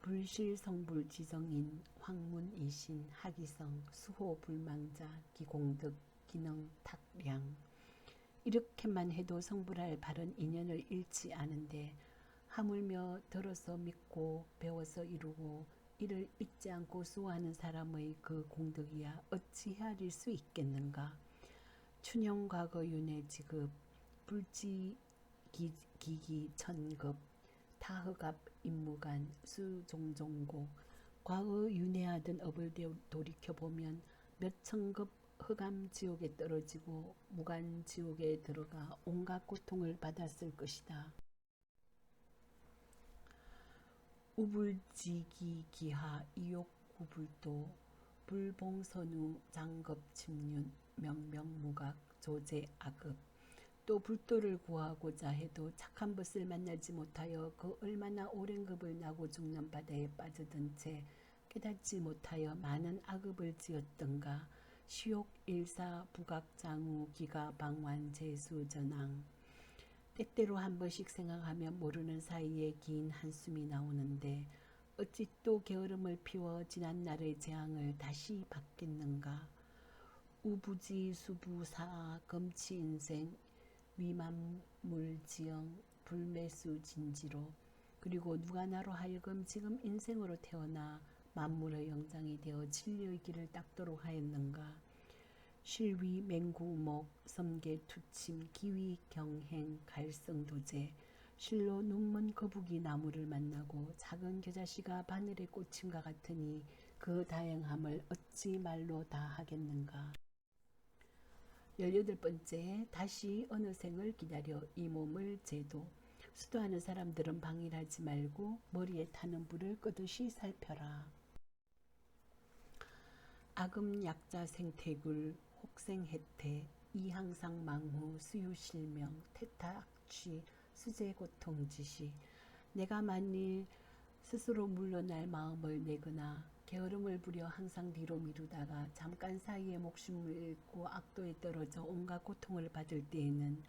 불실성불지성인 황문이신 하기성 수호불망자 기공덕 기능 탁량. 이렇게만 해도 성불할 바른 인연을 잃지 않은데 하물며 들어서 믿고 배워서 이루고 이를 잊지 않고 수호하는 사람의 그 공덕이야 어찌 헤아릴 수 있겠는가? 춘영과거 윤회지급 불지기기 천급 타허갑 임무간 수종종고. 과거 윤회하던 업을 돌이켜보면 몇 천급 흑암지옥에 떨어지고 무간지옥에 들어가 온갖 고통을 받았을 것이다. 우불지기기하 이욕구불도 불봉선우 장겁침륜 명명무각 조제악급. 또 불도를 구하고자 해도 착한 것을 만나지 못하여 그 얼마나 오랜 급을 나고 죽는 바다에 빠져든 채 깨닫지 못하여 많은 악업을 지었던가. 시욕 일사 부각장우 기가 방완 재수전왕. 때때로 한 번씩 생각하면 모르는 사이에 긴 한숨이 나오는데 어찌 또 게으름을 피워 지난날의 재앙을 다시 받겠는가. 우부지 수부사 검치인생 위만물지영 불매수 진지로. 그리고 누가 나로 하여금 지금 인생으로 태어나 만물의 영장이 되어 진리의 길을 닦도록 하였는가. 실위 맹구목 섬계 투침 기위 경행 갈성도제. 실로 눈먼 거북이 나무를 만나고 작은 겨자씨가 바늘에 꽂힘과 같으니 그 다행함을 어찌 말로 다 하겠는가. 18번째 다시 어느 생을 기다려 이 몸을 제도. 수도하는 사람들은 방일하지 말고 머리에 타는 불을 끄듯이 살펴라. 악음 약자 생태굴 혹생해태 이항상망후 수유실명 태타악취 수제고통지시. 내가 만일 스스로 물러날 마음을 내거나 게으름을 부려 항상 뒤로 미루다가 잠깐 사이에 목숨을 잃고 악도에 떨어져 온갖 고통을 받을 때에는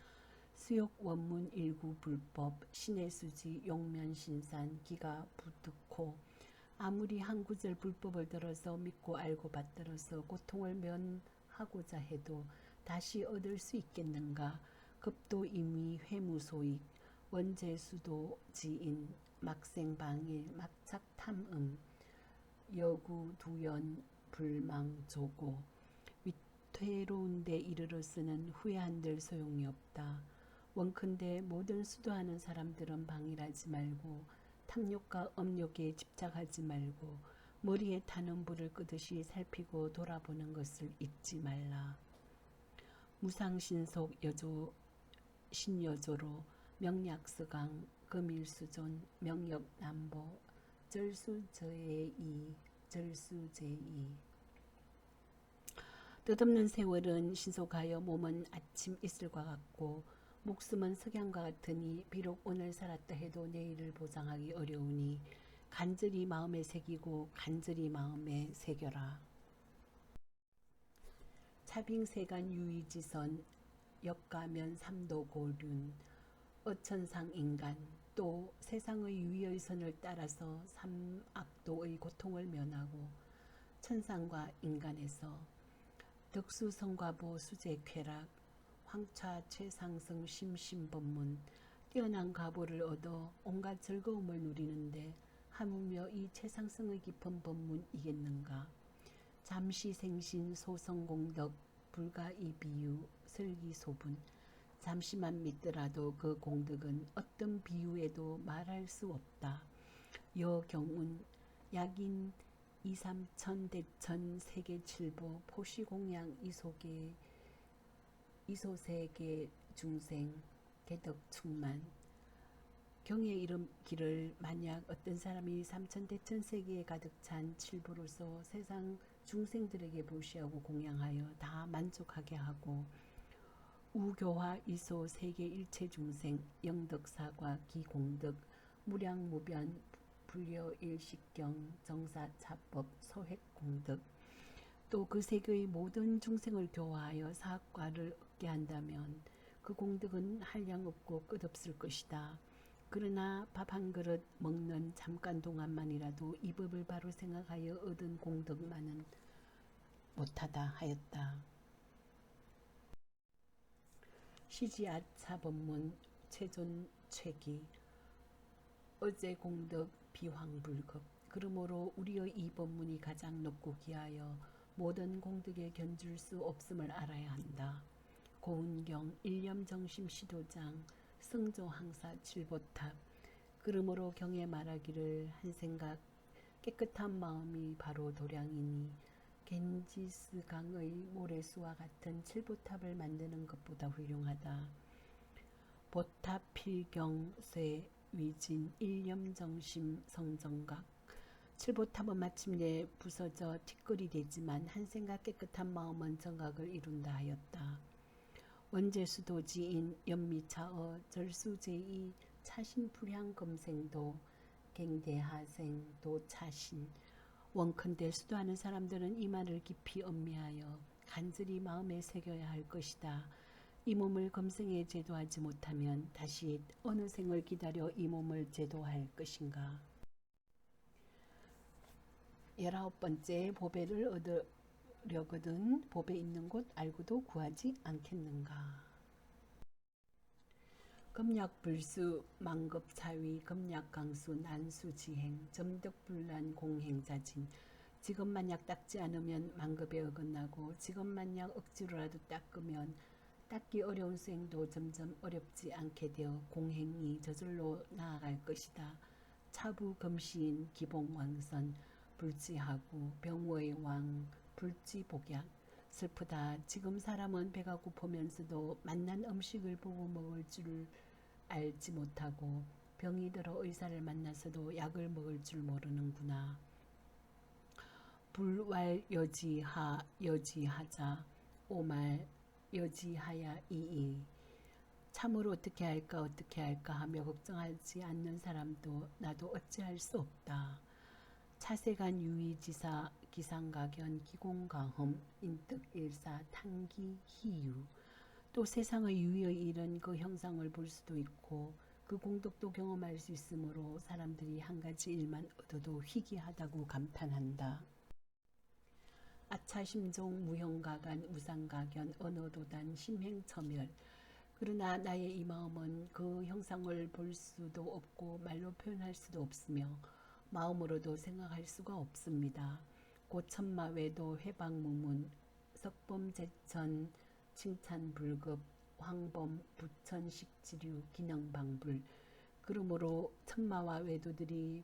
수욕 원문 일구 불법 신의 수지 용면 신산 기가 부득코 아무리 한 구절 불법을 들어서 믿고 알고 받들어서 고통을 면하고자 해도 다시 얻을 수 있겠는가. 급도 이미 회무소익 원죄수도지인 막생방일 막착탐음 여구 두연 불망조고 위태로운 데 이르러서는 후회한들 소용이 없다. 원컨대 모든 수도하는 사람들은 방일하지 말고 탐욕과 업욕에 집착하지 말고 머리에 타는 불을 끄듯이 살피고 돌아보는 것을 잊지 말라. 무상신속 여조 신여조로 명약스강 금일수존 명역남보 절수제이 뜻없는 세월은 신속하여 몸은 아침 이슬과 같고 목숨은 석양과 같으니 비록 오늘 살았다 해도 내일을 보장하기 어려우니 간절히 마음에 새기고 간절히 마음에 새겨라. 차빙세간 유의지선 역가면 삼도고륜 어천상 인간 또 세상의 유의의 선을 따라서 삼악도의 고통을 면하고 천상과 인간에서 덕수성과보 수재쾌락 황차 최상승 심심법문 뛰어난 가보를 얻어 온갖 즐거움을 누리는데 하물며 이 최상승의 깊은 법문이겠는가. 잠시 생신 소성공덕 불가이비유 설기소분 잠시만 믿더라도 그 공덕은 어떤 비유에도 말할 수 없다. 여경운 약인 2, 3천 대천 세계 칠보 포시공양 이소세계 중생 개덕충만 경에 이르기를 만약 어떤 사람이 3천 대천 세계에 가득 찬 칠보로서 세상 중생들에게 보시하고 공양하여 다 만족하게 하고 우교화 이소 세계 일체 중생 영덕사과 기공덕 무량무변 불려일식경 정사차법 소획공덕 또 그 세계의 모든 중생을 교화하여 사학과를 얻게 한다면 그 공덕은 한량 없고 끝없을 것이다. 그러나 밥 한 그릇 먹는 잠깐 동안만이라도 이 법을 바로 생각하여 얻은 공덕만은 못하다 하였다. 시지아차법문 최존최기 어제 공덕 비황불급 그러므로 우리의 이 법문이 가장 높고 귀하여 모든 공덕에 견줄 수 없음을 알아야 한다. 고운경 일념정심 시도장 성조항사 칠보탑 그러므로 경에 말하기를 한 생각 깨끗한 마음이 바로 도량이니 겐지스강의 모래수와 같은 칠보탑을 만드는 것보다 훌륭하다. 보탑 필경 쇠 위진 일념정심 성정각 칠보탑은 마침내 부서져 티끌이 되지만 한 생각 깨끗한 마음은 정각을 이룬다 하였다. 원제수도지인 연미차어 절수제이 차신불향검생도 갱대하생도 차신 원컨대 수도하는 사람들은 이 말을 깊이 엄미하여 간절히 마음에 새겨야 할 것이다. 이 몸을 검생에 제도하지 못하면 다시 어느 생을 기다려 이 몸을 제도할 것인가. 19번째 보배를 얻으려거든 보배 있는 곳 알고도 구하지 않겠는가. 검약불수 망급차위 검약강수 난수지행 점덕불란 공행자진 지금 만약 닦지 않으면 만급에 어긋나고 지금 만약 억지로라도 닦으면 닦기 어려운 수행도 점점 어렵지 않게 되어 공행이 저절로 나아갈 것이다. 차부검시인 기봉왕선 불지하고 병호의 왕 불지복약 슬프다. 지금 사람은 배가 고프면서도 맛난 음식을 보고 먹을 줄 알지 못하고 병이 들어 의사를 만나서도 약을 먹을 줄 모르는구나. 불왈 여지하자 오말 여지하야 이이 참으로 어떻게 할까 하며 걱정하지 않는 사람도 나도 어찌할 수 없다. 차세간 유의지사 기상가견 기공가험 인득일사 탄기 희유. 또 세상의 유의의 일은 그 형상을 볼 수도 있고 그 공덕도 경험할 수 있으므로 사람들이 한 가지 일만 얻어도 희귀하다고 감탄한다. 아차심종 무형가간 우상가견 언어도단 심행처멸. 그러나 나의 이 마음은 그 형상을 볼 수도 없고 말로 표현할 수도 없으며 마음으로도 생각할 수가 없습니다. 고천마 외도 회방무문 석범제천 칭찬불급 황범 부천식지류 기능방불. 그러므로 천마와 외도들이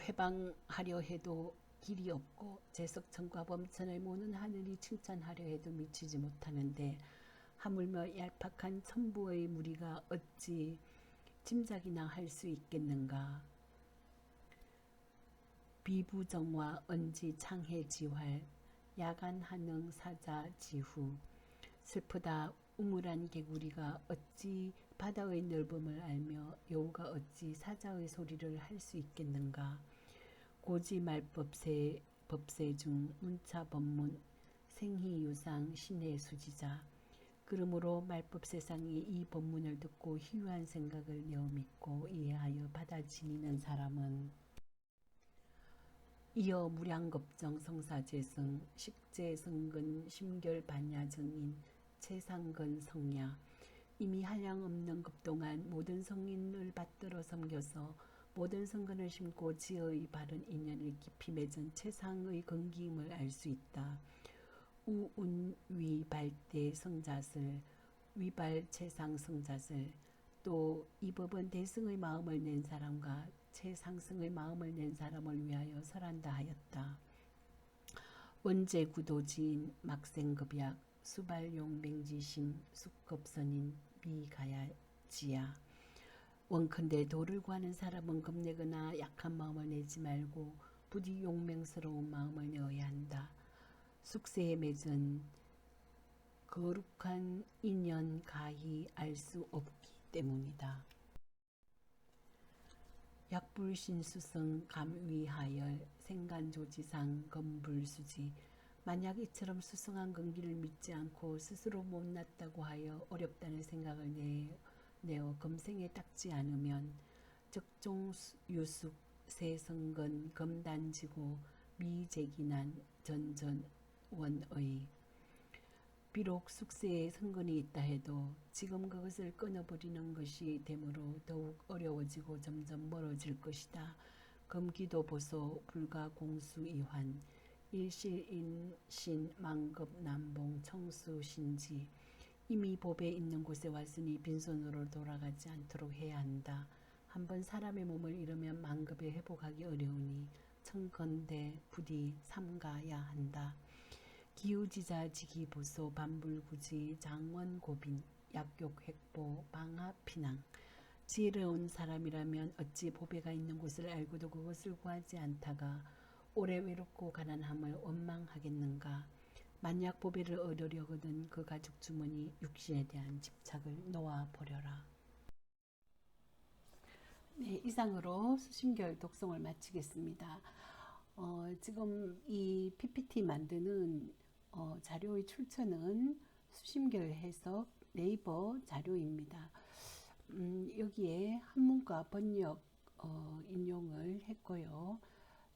회방하려 해도 길이 없고 제석천과 범천의 모는 하늘이 칭찬하려 해도 미치지 못하는데 하물며 얄팍한 천부의 무리가 어찌 짐작이나 할 수 있겠는가. 비부정화 언지 창해지활 야간하능 사자지후. 슬프다. 우물한 개구리가 어찌 바다의 넓음을 알며 여우가 어찌 사자의 소리를 할 수 있겠는가. 고지말법세 법세중 문차법문 생희유상 신의 수지자. 그러므로 말법세상이 이 법문을 듣고 희유한 생각을 내어 믿고 이해하여 받아지니는 사람은 이어 무량겁정 성사재승 식재승근 심결반야정인 최상근 성야. 이미 한량없는 급동안 모든 성인을 받들어 섬겨서 모든 성근을 심고 지혜의 바른 인연을 깊이 맺은 최상의 근기임을 알 수 있다. 우운위발대 성자슬 위발 최상 성자슬. 또 이 법은 대승의 마음을 낸 사람과 최상승의 마음을 낸 사람을 위하여 설한다 하였다. 원제구도지인 막생급약 수발용맹지심 숙급선인 미가야지야. 원컨대 도를 구하는 사람은 겁내거나 약한 마음을 내지 말고 부디 용맹스러운 마음을 내어야 한다. 숙세에 맺은 거룩한 인연 가히 알 수 없기 때문이다. 약불신수성 감위하열 생간조지상 검불수지. 만약 이처럼 수승한 근기를 믿지 않고 스스로 못났다고 하여 어렵다는 생각을 내어 검생에 닦지 않으면 적종유숙 세성근 검단지고 미재기난 전전원의. 비록 숙세에 성근이 있다 해도 지금 그것을 끊어버리는 것이 되므로 더욱 어려워지고 점점 멀어질 것이다. 검기도 보소 불가공수이환 일실인신 만급남봉 청수신지. 이미 법에 있는 곳에 왔으니 빈손으로 돌아가지 않도록 해야 한다. 한번 사람의 몸을 잃으면 만급에 회복하기 어려우니 청건대 부디 삼가야 한다. 기우지자 지기보소 반불구지 장원고빈 약욕획보 방하피낭. 지혜로운 사람이라면 어찌 보배가 있는 곳을 알고도 그것을 구하지 않다가 오래 외롭고 가난함을 원망하겠는가. 만약 보배를 얻으려거든 그 가죽 주머니 육신에 대한 집착을 놓아버려라. 네, 이상으로 수심결 독송을 마치겠습니다. 지금 이 PPT 만드는 자료의 출처는 수심결 해석 네이버 자료입니다. 여기에 한문과 번역 인용을 했고요.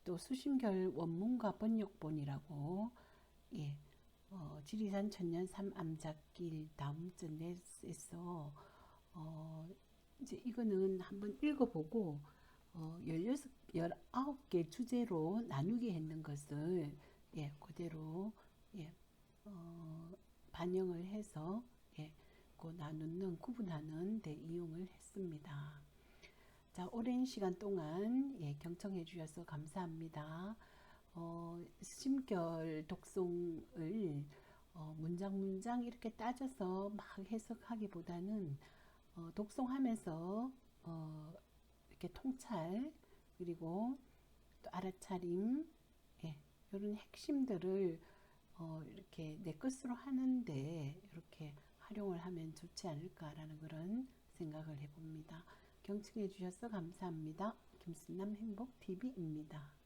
또 수심결 원문과 번역본이라고 지리산 천년 삼암작길 다음전에서 이제 이거는 한번 읽어보고 19개 주제로 나누게 했는 것을 그대로 반영을 해서 그 나누는 구분하는 데 이용을 했습니다. 자, 오랜 시간 동안 경청해 주셔서 감사합니다. 수심결 독송을 문장 문장 이렇게 따져서 막 해석하기보다는 독송하면서 이렇게 통찰 그리고 또 알아차림 이런 핵심들을 이렇게 내 것으로 하는데 이렇게 활용을 하면 좋지 않을까라는 그런 생각을 해봅니다. 경청해 주셔서 감사합니다. 김순남 행복 TV입니다.